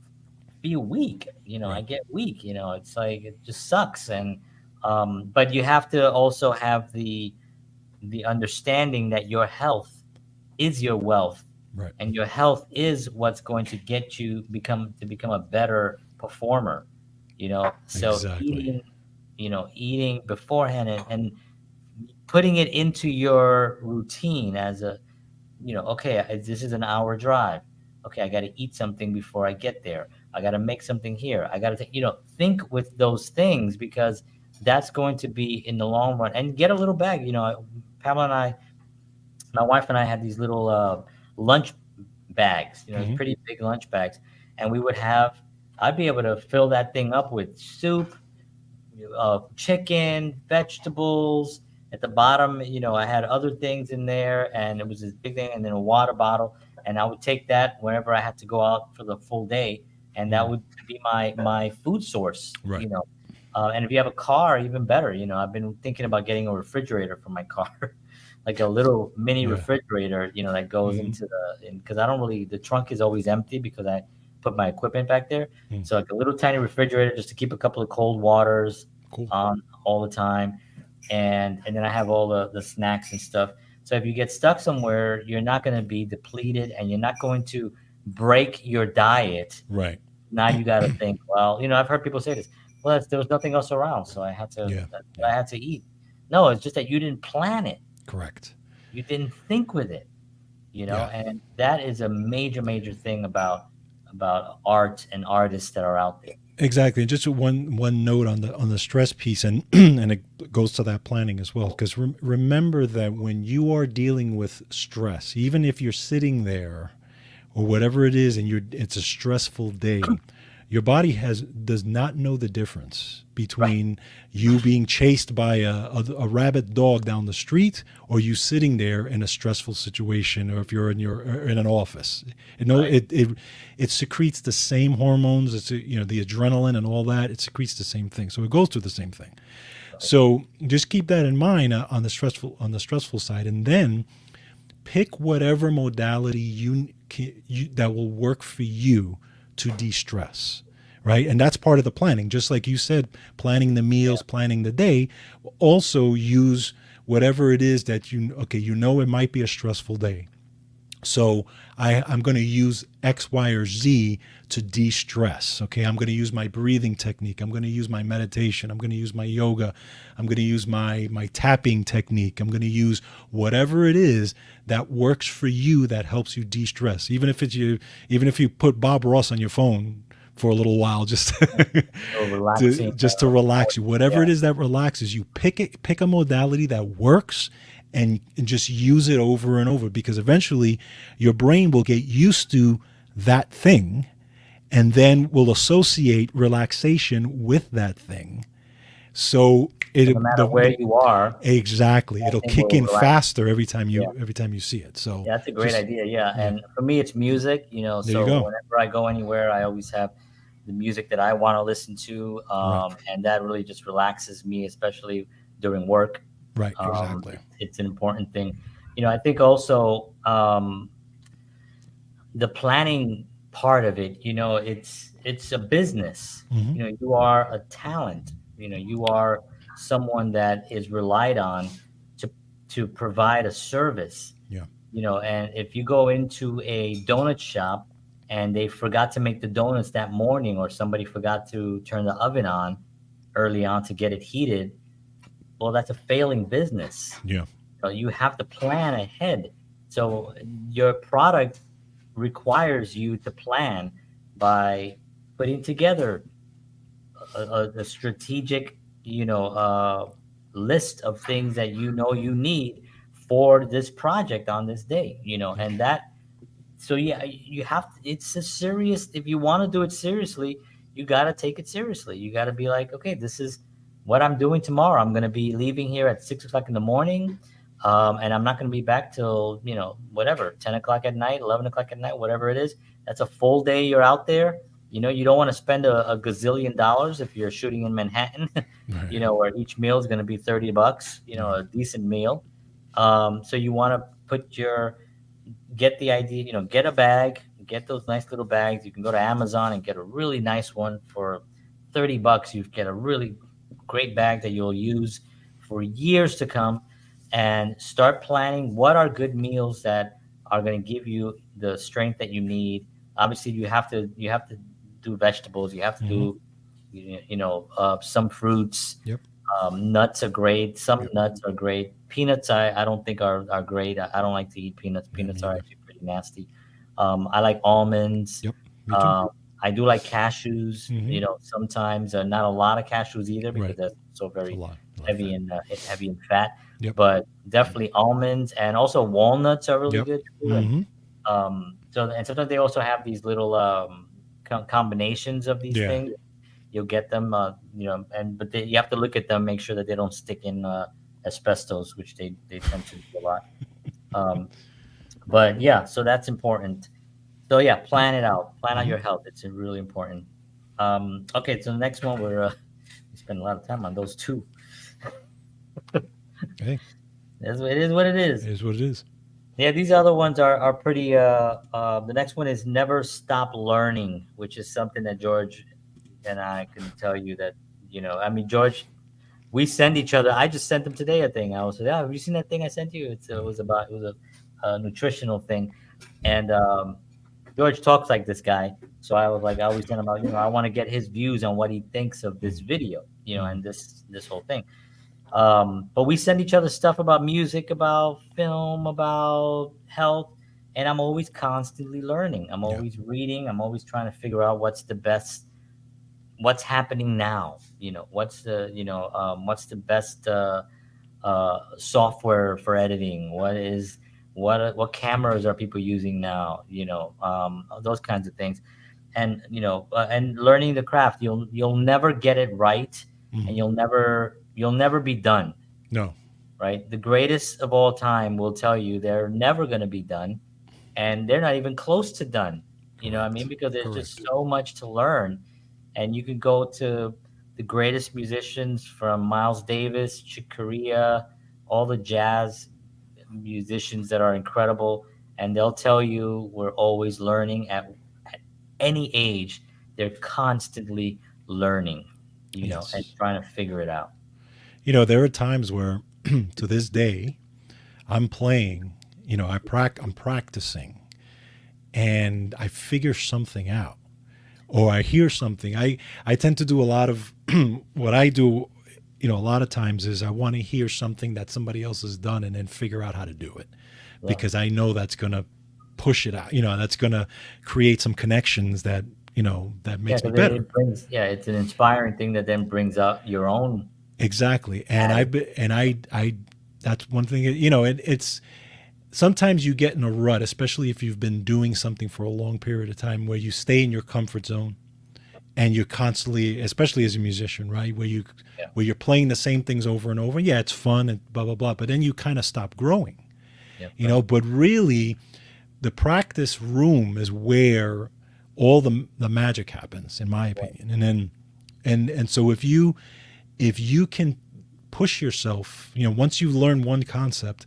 feel weak. I Right. get weak. It's like it just sucks, and but you have to also have the understanding that your health is your wealth, Right. and your health is what's going to get you become a better performer. So Exactly. eating beforehand, and putting it into your routine as okay, this is an hour drive. Okay, I got to eat something before I get there. I got to make something here. I got to think with those things, because that's going to be in the long run. And get a little bag. Pamela and I, my wife and I, had these little lunch bags. It's Hmm. pretty big lunch bags, and we would have. I'd be able to fill that thing up with soup, chicken, vegetables. At the bottom, I had other things in there, and it was this big thing, and then a water bottle. And I would take that whenever I had to go out for the full day, and that Mm. would be my food source. Right. And if you have a car, even better. I've been thinking about getting a refrigerator for my car, like a little mini Yeah. refrigerator, that goes Hmm. into because I don't really, the trunk is always empty because I put my equipment back there. Mm. So like a little tiny refrigerator just to keep a couple of cold waters Cool. on all the time, and then I have all the snacks and stuff. So if you get stuck somewhere, you're not going to be depleted, and you're not going to break your diet. Right. Now you got to think, well, I've heard people say this. Well, there was nothing else around, so I had to Yeah. that's what Yeah. I had to eat. No, it's just that you didn't plan it. Correct. You didn't think with it, Yeah. and that is a major, major thing about art and artists that are out there. Exactly. Just one note on the stress piece, and and it goes to that planning as well. Because remember that when you are dealing with stress, even if you're sitting there or whatever it is, and it's a stressful day, your body has does not know the difference Right. between you being chased by a rabid dog down the street or you sitting there in a stressful situation, or if you're in your in an office. You know, Right. it secretes the same hormones. It's the adrenaline and all that. It secretes the same thing, so it goes through the same thing. Right. So just keep that in mind on the stressful side, and then pick whatever modality you that will work for you to de-stress, right? And that's part of the planning, just like you said, planning the Yeah. meals, planning the day. Also use whatever it is that you know it might be a stressful day, so I'm going to use X, Y, or Z to de-stress. Okay, I'm going to use my breathing technique. I'm going to use my meditation. I'm going to use my yoga. I'm going to use my tapping technique. I'm going to use whatever it is that works for you that helps you de-stress. Even if you put Bob Ross on your phone for a little while, just So relaxing. to relax you. Whatever Yeah. it is that relaxes you, pick a modality that works, and just use it over and over, because eventually your brain will get used to that thing and then will associate relaxation with that thing. So So no matter where the you are, exactly, that it'll thing kick will in relax. faster Yeah. every time you see it. So Yeah, that's a great just idea. Yeah. yeah, And for me, it's music, there you so go. whenever I go anywhere, I always have the music that I want to listen to. Right, And that really just relaxes me, especially during work. right, exactly. It's an important thing. I think also, the planning part of it, it's a business. Hmm. You are a talent. You are someone that is relied on to provide a service. Yeah. And if you go into a donut shop and they forgot to make the donuts that morning, or somebody forgot to turn the oven on early on to get it heated, well, that's a failing business. Yeah. You have to plan ahead. So your product requires you to plan by putting together a strategic, list of things that you need for this project on this day. Yep. And that, so yeah, you have to, it's a serious, if you want to do it seriously, you got to take it seriously. You got to be like, okay, this is what I'm doing tomorrow. I'm going to be leaving here at 6 o'clock in the morning. And I'm not going to be back till, whatever, 10 o'clock at night, 11 o'clock at night, whatever it is. That's a full day you're out there. You don't want to spend a gazillion dollars if you're shooting in Manhattan, Right. where each meal is going to be $30, Yeah. a decent meal. So you want to get the idea, get a bag, get those nice little bags. You can go to Amazon and get a really nice one for $30. You get a really great bag that you'll use for years to come, and start planning what are good meals that are going to give you the strength that you need. Obviously, you have to do vegetables. You have to Hmm. do, some fruits. Yep. Nuts are great. Some Yep. nuts are great. Peanuts, I don't think are great. I don't like to eat peanuts. Yeah, Peanuts me are either. actually pretty nasty. I like almonds. Yep. Me too. Um, I do like cashews. Hmm. Sometimes, not a lot of cashews either, because Right. that's so It's very a lot of heavy fat. in heavy in fat. Yep. But definitely almonds, and also walnuts are really Yep. good too. And Hmm. sometimes they also have these little combinations of these Yeah. things. You'll get them, you have to look at them, make sure that they don't stick in asbestos, which they tend to do a lot. Um, but yeah, so that's important. So yeah, Yep. plan out Hmm. your health. It's really important. Okay, so the next one, we spend a lot of time on those two. Hey, It is what it it is. is what it is. Yeah, these other ones are pretty. The next one is never stop learning, which is something that George and I can tell you that, I mean, George, we send each other. I just sent him today a thing. I was like, "Yeah, have you seen that thing I sent you?" It was a nutritional thing, and George talks like this guy. So I was like, I always send him out. I want to get his views on what he thinks of this video, Mm-hmm. and this whole thing. But we send each other stuff about music, about film, about health, and I'm always constantly learning. I'm Yeah. always reading. I'm always trying to figure out what's happening now. What's the best software for editing. What cameras are people using now? Those kinds of things. and learning the craft. You'll never get it right, and Hmm. you'll never be done. No, Right, the greatest of all time will tell you they're never going to be done, and they're not even close to done. You know what I mean? correct, Because there's just correct. so much to learn, and you can go to the greatest musicians from Miles Davis, Chick Corea, all the jazz musicians that are incredible, and they'll tell you we're always learning at any age. They're constantly learning, and Yes. trying to figure it out. There are times where, to this day, I'm playing. I'm practicing, and I figure something out, or I hear something. I tend to do a lot of what I do. A lot of times is I want to hear something that somebody else has done and then figure out how to do it, Yeah. because I know that's gonna push it out. That's gonna create some connections that Yeah, makes me because better. it's an inspiring thing that then brings out your own Exactly. And added. I've been, and I that's one thing. It's sometimes you get in a rut, especially if you've been doing something for a long period of time, where you stay in your comfort zone, and you're constantly, especially as a musician, right, Yeah, where you're playing the same things over and over. Yeah, it's fun and blah blah blah, but then you kind of stop growing. yeah, right. But really, the practice room is where all the magic happens, in my Right. opinion. And so if you can push yourself, once you learn one concept,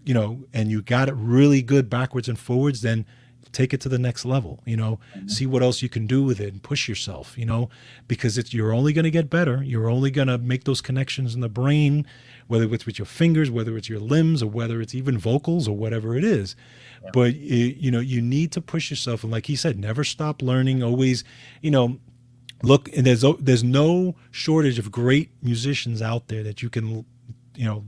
and you got it really good backwards and forwards, then take it to the next level. Mhm. See what else you can do with it and push yourself. Because you're only going to get better. You're only going to make those connections in the brain, whether it's with your fingers, whether it's your limbs, or whether it's even vocals or whatever it is. Yeah. But you need to push yourself, and like he said, never stop learning. Always, you know, look. And there's no shortage of great musicians out there that you can, you know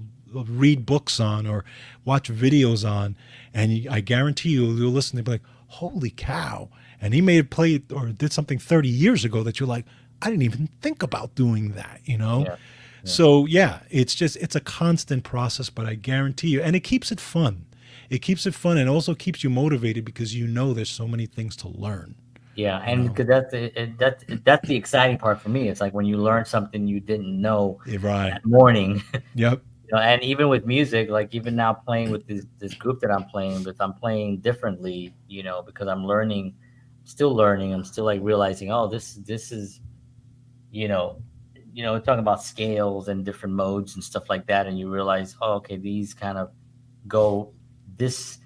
read books on or watch videos on, and I guarantee you'll listen and be like, holy cow. And he may have played or did something 30 years ago that you're like, I didn't even think about doing that. Yeah. Yeah. So yeah, it's a constant process, but I guarantee you, and it keeps it fun. It keeps it fun, and also keeps you motivated, because there's so many things to learn Yeah, you and know because that's the exciting part for me. It's like when you learn something you didn't know Right. that morning. Yep. And even with music, like even now playing with this group that I'm playing with, I'm playing differently, because I'm learning, still learning. I'm still like realizing, oh, this is, you know, talking about scales and different modes and stuff like that, and you realize, oh, okay, these kind of go this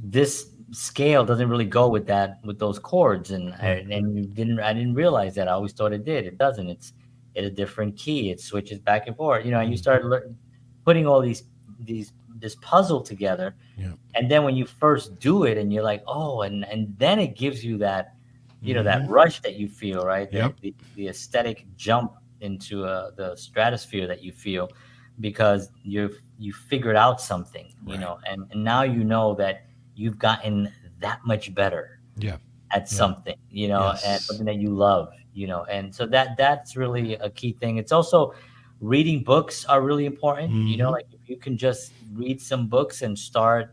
this scale doesn't really go with those chords, and Right. I didn't realize that. I always thought it did. It doesn't. It's at a different key. It switches back and forth, and you Mm. start putting all these this puzzle together, Yep. and then when you first do it and you're like, oh, and then it gives you that, that Hmm. rush that you feel, right, Yep. the aesthetic jump into the stratosphere that you feel, because you figured out something, Right. and now you know that you've gotten that much better Yeah. at Yeah. something, and Yes. something that you love, and so that's really a key thing. It's also reading books are really important, Hmm. like if you can just read some books and start,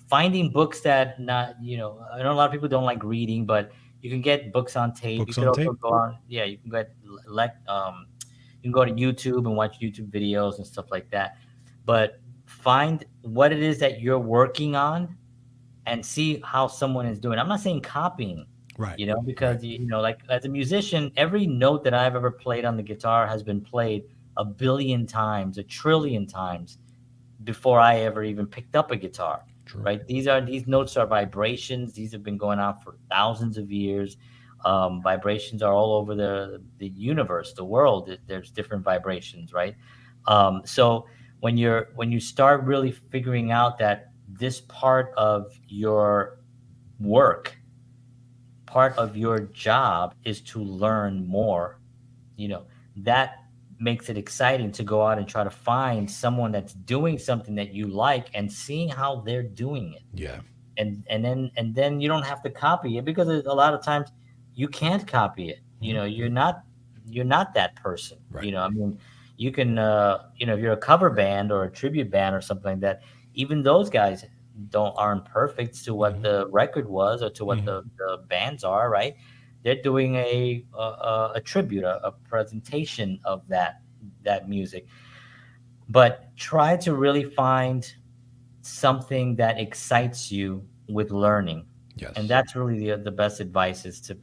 finding books that not, I know a lot of people don't like reading, but you can get books on tape. You Books could on also tape. go on, yeah, you can get you can go to YouTube and watch YouTube videos and stuff like that. But find what it is that you're working on and see how someone is doing. I'm not saying copying, Right. Right. because like as a musician, every note that I've ever played on the guitar has been played a billion times, a trillion times before I ever even picked up a guitar. True. Right? These notes are vibrations. These have been going on for thousands of years. Vibrations are all over the universe, the world. There's different vibrations, right? So when you start really figuring out that this part of your work, part of your job is to learn more, you know, that makes it exciting to go out and try to find someone that's doing something that you like and seeing how they're doing it. Yeah. And then you don't have to copy it, because a lot of times you can't copy it. Mhm. You're not that person. Right. I mean, you can if you're a cover band or a tribute band or something like that, even those guys, don't aren't perfect to what Hmm. the record was or to what Hmm. the bands are, right? They're doing a tribute, a presentation of that music. But try to really find something that excites you with learning, and Yes. that's really the best advice is to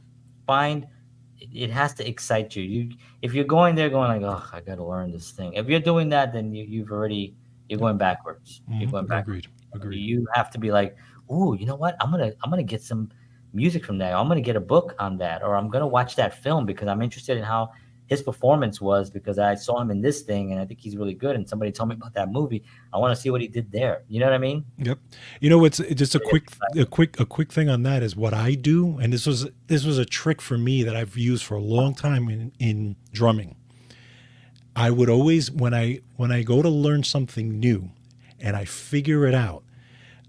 find it has to excite you. If you're going there going like, oh, I got to learn this thing, if you're doing that, then you've already you're Yep. going backwards. You're Hmm. going backwards. Agreed. Agreed. You have to be like, ooh, you know what, I'm gonna get some music from that, I'm gonna get a book on that, or I'm gonna watch that film because I'm interested in how his performance was because I saw him in this thing and I think he's really good and somebody told me about that movie. I want to see what he did there. You know what I mean? Yep. You know, it's just a It is exciting. quick thing on that is what I do, and this was a trick for me that I've used for a long time in drumming. I would always when I go to learn something new, and I figure it out,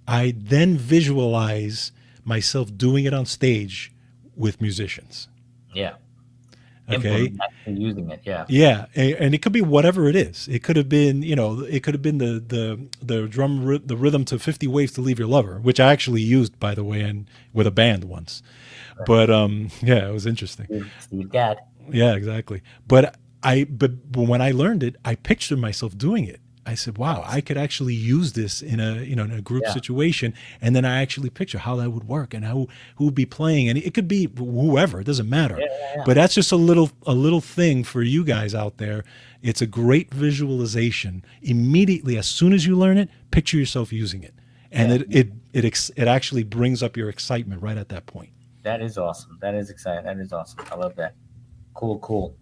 I then visualize myself doing it on stage with musicians. Yeah. Okay. Implement actually using it. Yeah. Yeah, and it could be whatever it is. It could have been, it could have been the rhythm to 50 Waves to Leave Your Lover, which I actually used, by the way, and with a band once. But yeah, it was interesting. Steve Gadd. Yeah, exactly. But when I learned it, I pictured myself doing it. I said, "Wow, I could actually use this in a group Yeah. situation," and then I actually picture how that would work and who would be playing, and it could be whoever. It doesn't matter. Yeah. Yeah. But that's just a little thing for you guys out there. It's a great visualization. Immediately, as soon as you learn it, picture yourself using it, and Yeah. it actually brings up your excitement right at that point. That is awesome. That is exciting. That is awesome. I love that. Cool. Cool.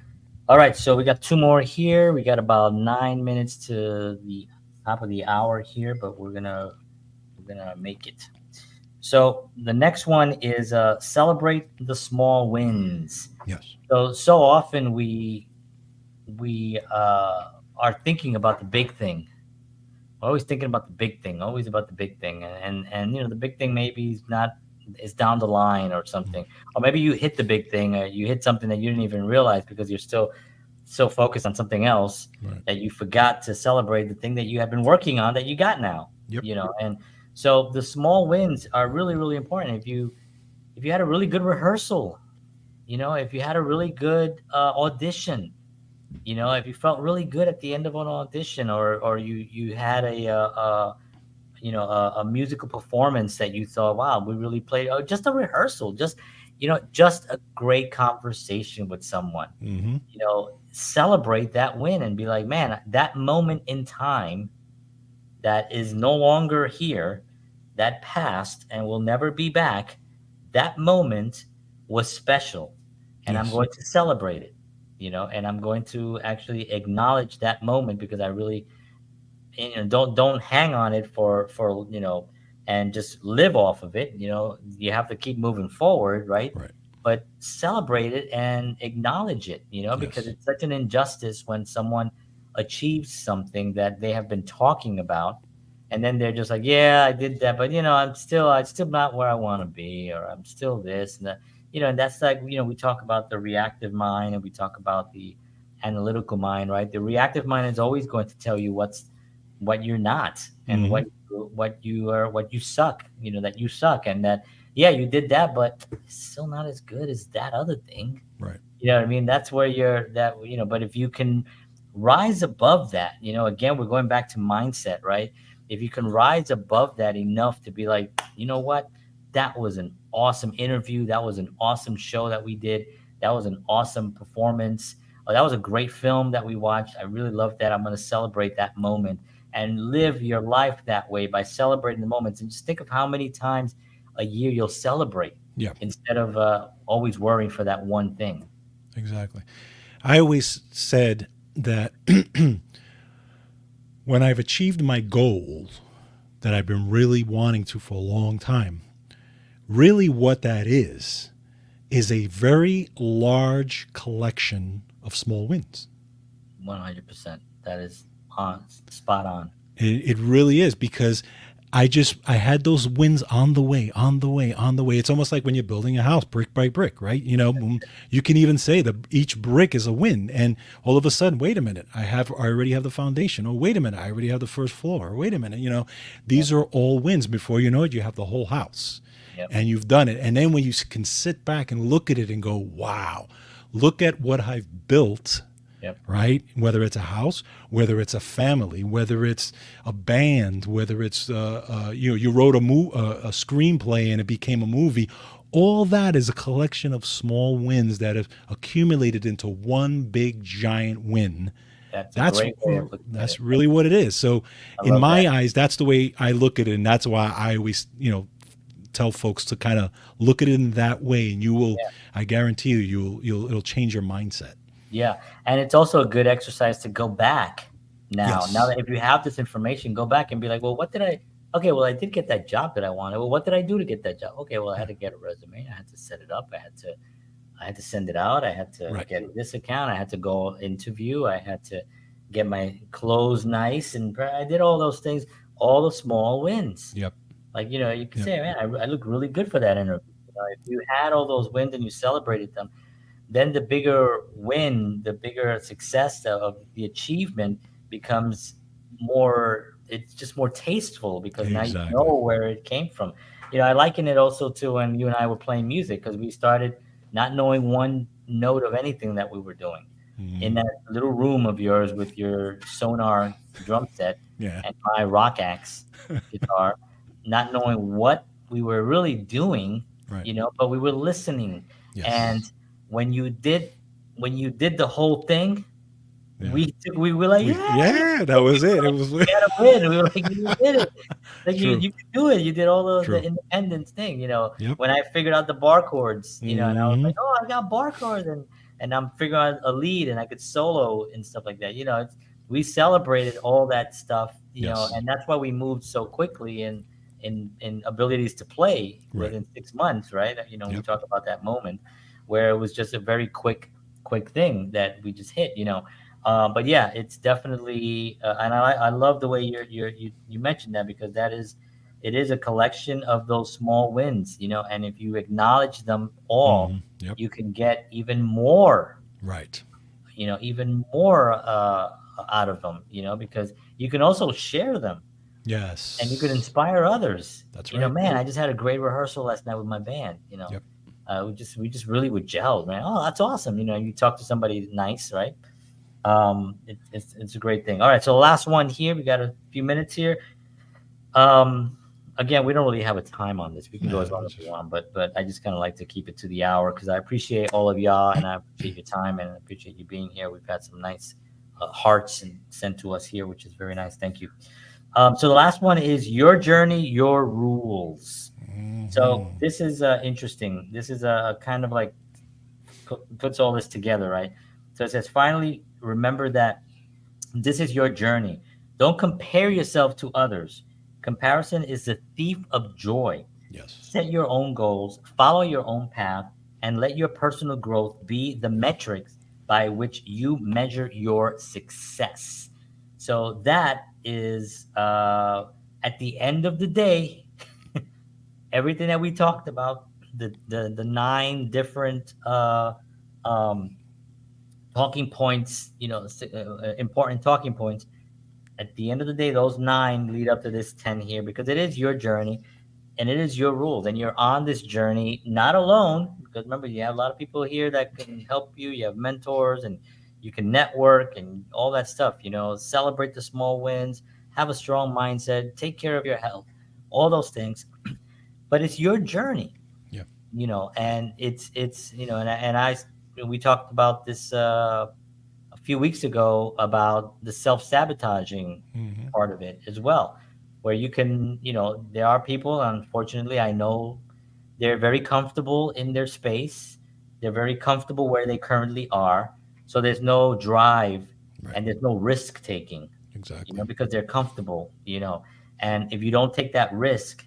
All right. So we got two more here. We got about 9 minutes to the top of the hour here, but we're gonna make it. So the next one is celebrate the small wins. Yes. So often we are thinking about the big thing. We're always thinking about the big thing, always about the big thing, and the big thing maybe is not is down the line or something, or maybe you hit the big thing, or you hit something that you didn't even realize because you're still so focused on something else Right. that you forgot to celebrate the thing that you have been working on that you got now. Yep. And so the small wins are really really important. If you had a really good rehearsal, if you had a really good audition, if you felt really good at the end of an audition, or you had a musical performance that you thought, wow, we really played, or just a rehearsal, just a great conversation with someone, Mm-hmm. celebrate that win and be like, man, that moment in time that is no longer here, that passed and will never be back, that moment was special. And I'm Yes. going to celebrate it, and I'm going to actually acknowledge that moment because I really, don't hang on it for and just live off of it. You have to keep moving forward, right? Right. But celebrate it and acknowledge it, because Yes. it's such an injustice when someone achieves something that they have been talking about, and then they're just like, yeah, I did that, but I'm still not where I want to be, or I'm still this and that. And that's like, we talk about the reactive mind and we talk about the analytical mind, right? The reactive mind is always going to tell you what you're not, and Mm-hmm. what you suck, that you suck, and that, yeah, you did that, but it's still not as good as that other thing. Right. You know what I mean? That's where but if you can rise above that, again, we're going back to mindset, right? If you can rise above that enough to be like, you know what, that was an awesome interview, that was an awesome show that we did, that was an awesome performance, or that was a great film that we watched, I really loved that, I'm going to celebrate that moment, and live your life that way by celebrating the moments, and just think of how many times a year you'll celebrate Yeah. instead of always worrying for that one thing. Exactly. I always said that when I've achieved my goal that I've been really wanting to for a long time, really what that is a very large collection of small wins. 100%. That is on spot on. It really is because I had those wins on the way, on the way, on the way. It's almost like when you're building a house brick by brick, right? You know, you can even say that each brick is a win, and all of a sudden, wait a minute, I already have the foundation. Oh, wait a minute, I already have the first floor. Wait a minute, you know, Yep. these are all wins. Before you know it, you have the whole house, Yep. and you've done it. And then when you can sit back and look at it and go, wow, look at what I've built, Yep. right? Whether it's a house, whether it's a family, whether it's a band, whether it's you know, you wrote a screenplay and it became a movie. All that is a collection of small wins that have accumulated into one big giant win. That's a That's great way of looking at it. that's really what it is. So, I in love that. my eyes, that's the way I look at it, and that's why I always, you know, tell folks to kind of look at it in that way, and you will. Yeah. I guarantee you, it'll change your mindset. Yeah. And it's also a good exercise to go back now. Now Yes. that if you have this information, go back and be like, well, what did I okay, well, I did get that job that I wanted. Well, what did I do to get that job? Okay, well, I had Yeah. to get a resume. I had to set it up. I had to send it out. I had to Right. get this account. I had to go interview. I had to get my clothes nice, and I did all those things, all the small wins. Yep. Like, you know, you could Yep. say, man, I look really good for that interview. You know, if you had all those wins and you celebrated them, then the bigger win, the bigger success of the achievement becomes more, it's just more tasteful because now you Exactly. know where it came from. You know, I liken it also to when you and I were playing music because we started not knowing one note of anything that we were doing in Hmm. that little room of yours with your Sonar drum set Yeah. and my rock axe guitar, not knowing what we were really doing, Right. you know, but we were listening. And Yes. when you did when you did the whole thing, Yeah. we were like, We yeah, yeah, that was it. It was we had a win. We were like, you did it. Like true. you could do it. You did all the True. independence thing, you know. Yep. When I figured out the bar chords, you know, and I was Hmm. like, oh, I got bar chords, and I'm figuring out a lead, and I could solo and stuff like that. You know, we celebrated all that stuff, you know, Yes. and that's why we moved so quickly in abilities to play Right. within 6 months, right? You know, we Yep. talk about that moment where it was just a very quick thing that we just hit, you know. But yeah, it's definitely, and I love the way you mentioned that because it is a collection of those small wins, you know, and if you acknowledge them all, Yep. you can get even more, Right. you know, even more out of them, you know, because you can also share them and you could Yes. inspire others. That's You know, right. man, I just had a great rehearsal last night with my band. You know, Yep. we just really would gel, man. Oh, that's awesome. You know, you talk to somebody nice, right? It's a great thing. All right, so the last one here. We got a few minutes here. Um, Again, we don't really have a time on this. We can go Yeah. as long as we want, but I just kind of like to keep it to the hour because I appreciate all of y'all and I appreciate your time and I appreciate you being here. We've had some nice hearts and sent to us here, which is very nice. Thank you. So the last one is your journey, your rules. So Hmm. this is interesting. This is a kind of like puts all this together, right? So it says, finally, remember that this is your journey. Don't compare yourself to others. Comparison is the thief of joy. Yes. Set your own goals, follow your own path, and let your personal growth be the metrics by which you measure your success. So that is, at the end of the day, everything that we talked about, the nine different um, talking points, you know, important talking points. At the end of the day, those nine lead up to this 10 here because it is your journey and it is your rules. And you're on this journey not alone because remember, you have a lot of people here that can help you. You have mentors and you can network and all that stuff. You know, celebrate the small wins, have a strong mindset, take care of your health, all those things. But it's your journey, Yeah. you know, and it's you know, and we talked about this a few weeks ago about the self-sabotaging Hmm. part of it as well, where you can, you know, there are people, unfortunately, I know they're very comfortable in their space. They're very comfortable where they currently are. So there's no drive Right. and there's no risk taking, you Exactly. know, because they're comfortable, you know. And if you don't take that risk,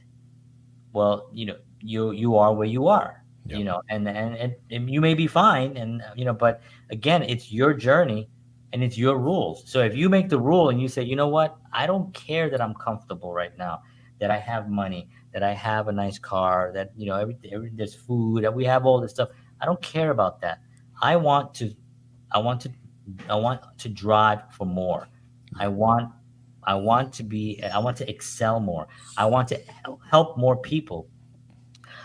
well, you know, you are where you are, Yep. you know, and you may be fine, and you know, but again, it's your journey and it's your rules. So if you make the rule and you say, you know what, I don't care that I'm comfortable right now, that I have money, that I have a nice car, that there's food, that we have all this stuff. I don't care about that. I want to I want to I want to drive for more. I want I want to excel more. I want to help more people.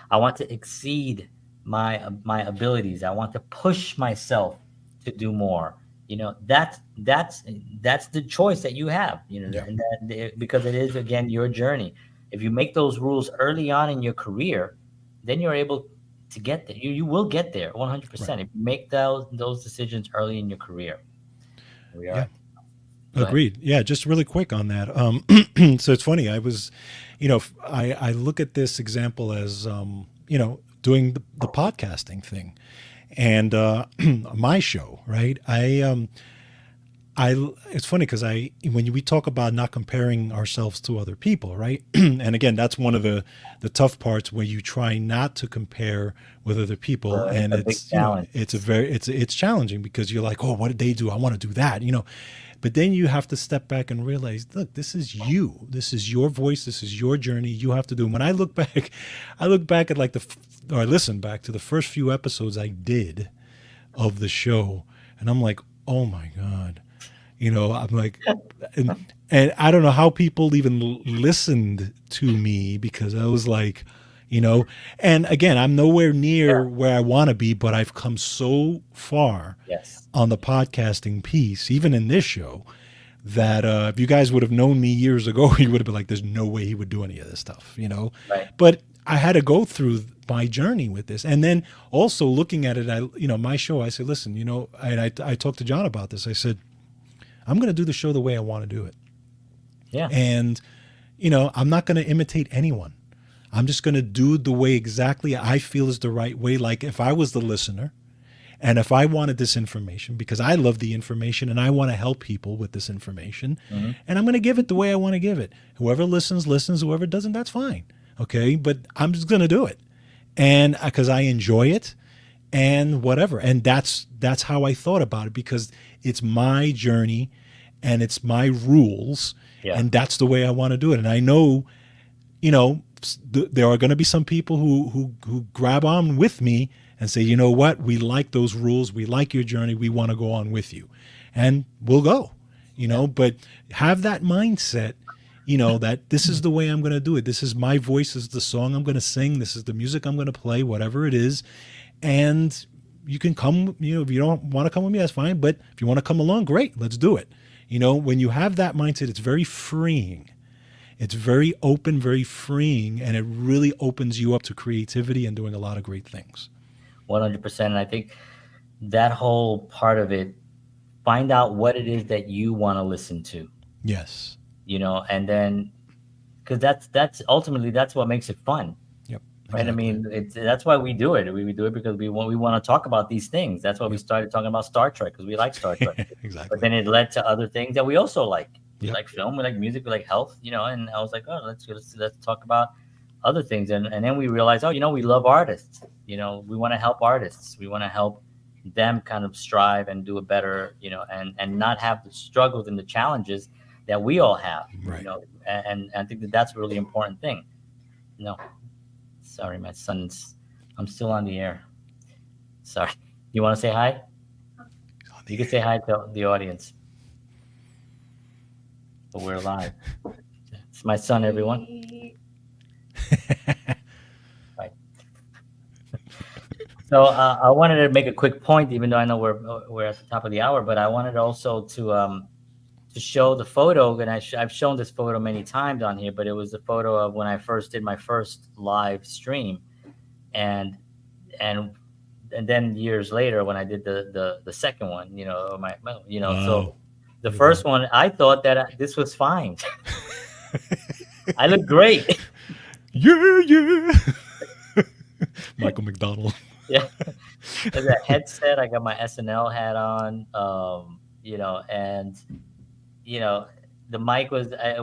I want to exceed my abilities. I want to push myself to do more. That's the choice that you have. Yeah. And because it is again your journey. If you make those rules early on in your career, then you're able to get there. You will get there Right. 100%. If you make those decisions early in your career, we Yeah. are. Go ahead. Agreed. Yeah, just really quick on that. So it's funny. I was, I look at this example as, doing the podcasting thing, and my show, right? It's funny because when we talk about not comparing ourselves to other people, right? And again, that's one of the tough parts where you try not to compare with other people, It's and a big it's challenge. it's challenging because you're like, oh, what did they do? I want to do that. But then you have to step back and realize, look, this is you. This is your voice. This is your journey. You have to do. And when I look back, I look back at or I listen back to the first few episodes I did of the show, and I'm like, oh my god, I'm like, and I don't know how people even listened to me because I was like, you know, and again, I'm nowhere Yeah. near where I want to be, but I've come so far Yes. on the podcasting piece, even in this show, that if you guys would have known me years ago, you would have been like, there's no way he would do any of this stuff. Right. But I had to go through my journey with this. And then also looking at it, my show, I said, listen, and I talked to John about this. I said, I'm going to do the show the way I want to do it. Yeah. And, I'm not going to imitate anyone. I'm just going to do it the way exactly I feel is the right way. Like if I was the listener and if I wanted this information, because I love the information and I want to help people with this information, Hmm. and I'm going to give it the way I want to give it. Whoever listens, listens. Whoever doesn't, that's fine. Okay. But I'm just going to do it. And because I enjoy it and whatever. And that's how I thought about it because it's my journey and it's my rules Yeah. and that's the way I want to do it. And I know, there are going to be some people who grab on with me and say, you know what, we like those rules, we like your journey, we want to go on with you, and we'll go. Yeah. But have that mindset. That this is the way I'm going to do it. This is my voice. This is the song I'm going to sing. This is the music I'm going to play, whatever it is. And you can come, if you don't want to come with me, that's fine. But if you want to come along, great, let's do it. When you have that mindset, it's very freeing. It's very open, very freeing, and it really opens you up to creativity and doing a lot of great things. 100%. And I think that whole part of it, find out what it is that you want to listen to, Yes. and then because that's ultimately that's what makes it fun, Yep. right? I Exactly. mean, that's why we do it. We do it because we want to talk about these things. That's why we Yep. started talking about Star Trek because we like Star Trek. But Exactly. then it led to other things that we also like. We Yep. like film, we like music, we like health, and I was like, oh, let's talk about other things. And then we realized, oh, we love artists. We want to help artists. We want to help them kind of strive and do it better, and not have the struggles and the challenges that we all have, Right. and I think that that's a really important thing. No, sorry, my son's, I'm still on the air. Sorry. You want to say hi? On You the can say air. hi to the audience, but we're live. It's my son, everyone. Right. So I wanted to make a quick point, even though I know we're at the top of the hour, but I wanted also to show the photo, and I've shown this photo many times on here, but it was the photo of when I first did my first live stream, and and and then years later when I did the second one, so Wow. the Look at first that. one I thought that this was fine. I look great. Yeah, yeah. Michael McDonald. Yeah. There's a headset. I got my SNL hat on. And you know, the mic was Yeah.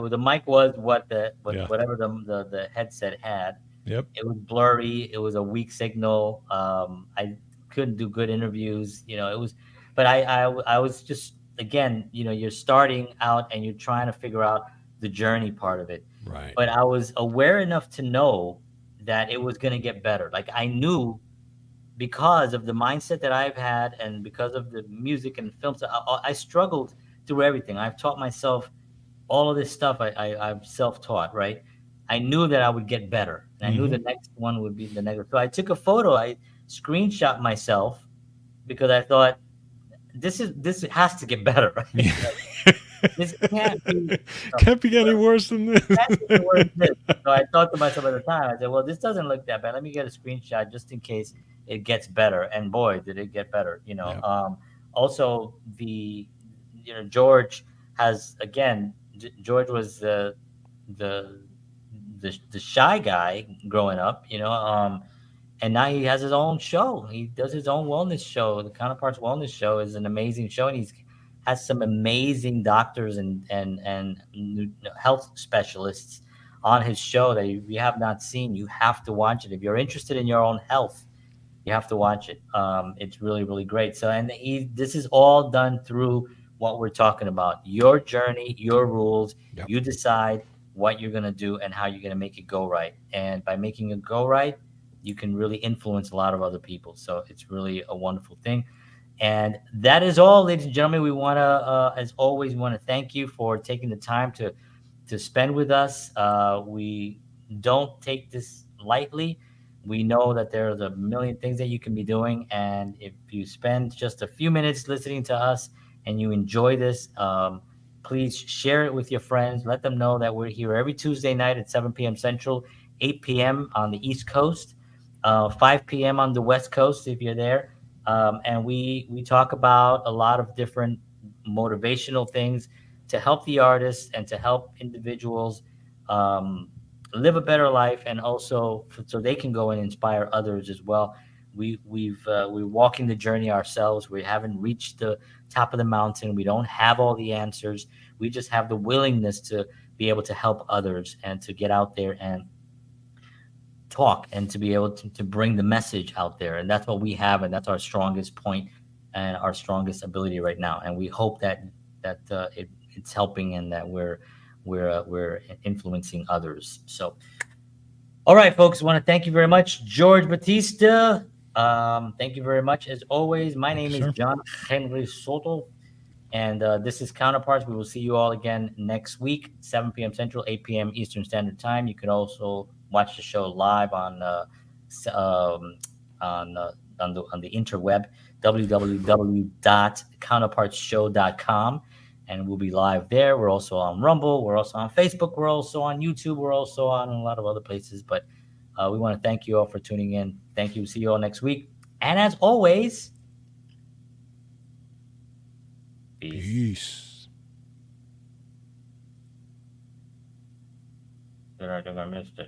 whatever the headset had. Yep. It was blurry. It was a weak signal. I couldn't do good interviews. It was, but I was just again, you're starting out and you're trying to figure out the journey part of it. Right. But I was aware enough to know that it was going to get better. Like I knew because of the mindset that I've had and because of the music and films, I struggled through everything. I've taught myself all of this stuff. I'm self-taught, right? I knew that I would get better, and I knew Hmm. the next one would be the next. So I took a photo. I screenshot myself because I thought this has to get better, right? Yeah. Like, this can't be Can't be any worse than this. that's the word this. So I thought to myself at the time, I said, well, this doesn't look that bad. Let me get a screenshot just in case it gets better. And boy, did it get better. Yeah. Also George has, again, George was the, the shy guy growing up, and now he has his own show. He does his own wellness show. The Counterparts Wellness Show is an amazing show, and he's has some amazing doctors and health specialists on his show that you have not seen. You have to watch it if you're interested in your own health. You have to watch it. It's really, really great. So, and this is all done through what we're talking about: your journey, your rules. Yep. You decide what you're gonna do and how you're gonna make it go right. And by making it go right, you can really influence a lot of other people. So it's really a wonderful thing. And that is all, ladies and gentlemen. We want to, as always, we want to thank you for taking the time to spend with us. We don't take this lightly. We know that there's a million things that you can be doing, and if you spend just a few minutes listening to us and you enjoy this, please share it with your friends. Let them know that we're here every Tuesday night at 7 p.m. Central, 8 p.m. on the East Coast, 5 p.m. on the West Coast if you're there. And we talk about a lot of different motivational things to help the artists and to help individuals um, live a better life, and also so they can go and inspire others as well. We're walking the journey ourselves. We haven't reached the top of the mountain. We don't have all the answers. We just have the willingness to be able to help others and to get out there and talk and to be able to bring the message out there. And that's what we have, and that's our strongest point and our strongest ability right now. And we hope that it's helping and that we're influencing others. So all right, folks, I want to thank you very much, George Batista. Thank you very much. As always, my Thank you, name is sir. John Henry Soto, and this is Counterparts. We will see you all again next week, 7 p.m. Central, 8 p.m. Eastern Standard Time. You can also watch the show live um, on the interweb, www.counterpartsshow.com, and we'll be live there. We're also on Rumble. We're also on Facebook. We're also on YouTube. We're also on a lot of other places. But we want to thank you all for tuning in. Thank you. See you all next week. And as always, peace. Peace. I think I missed it.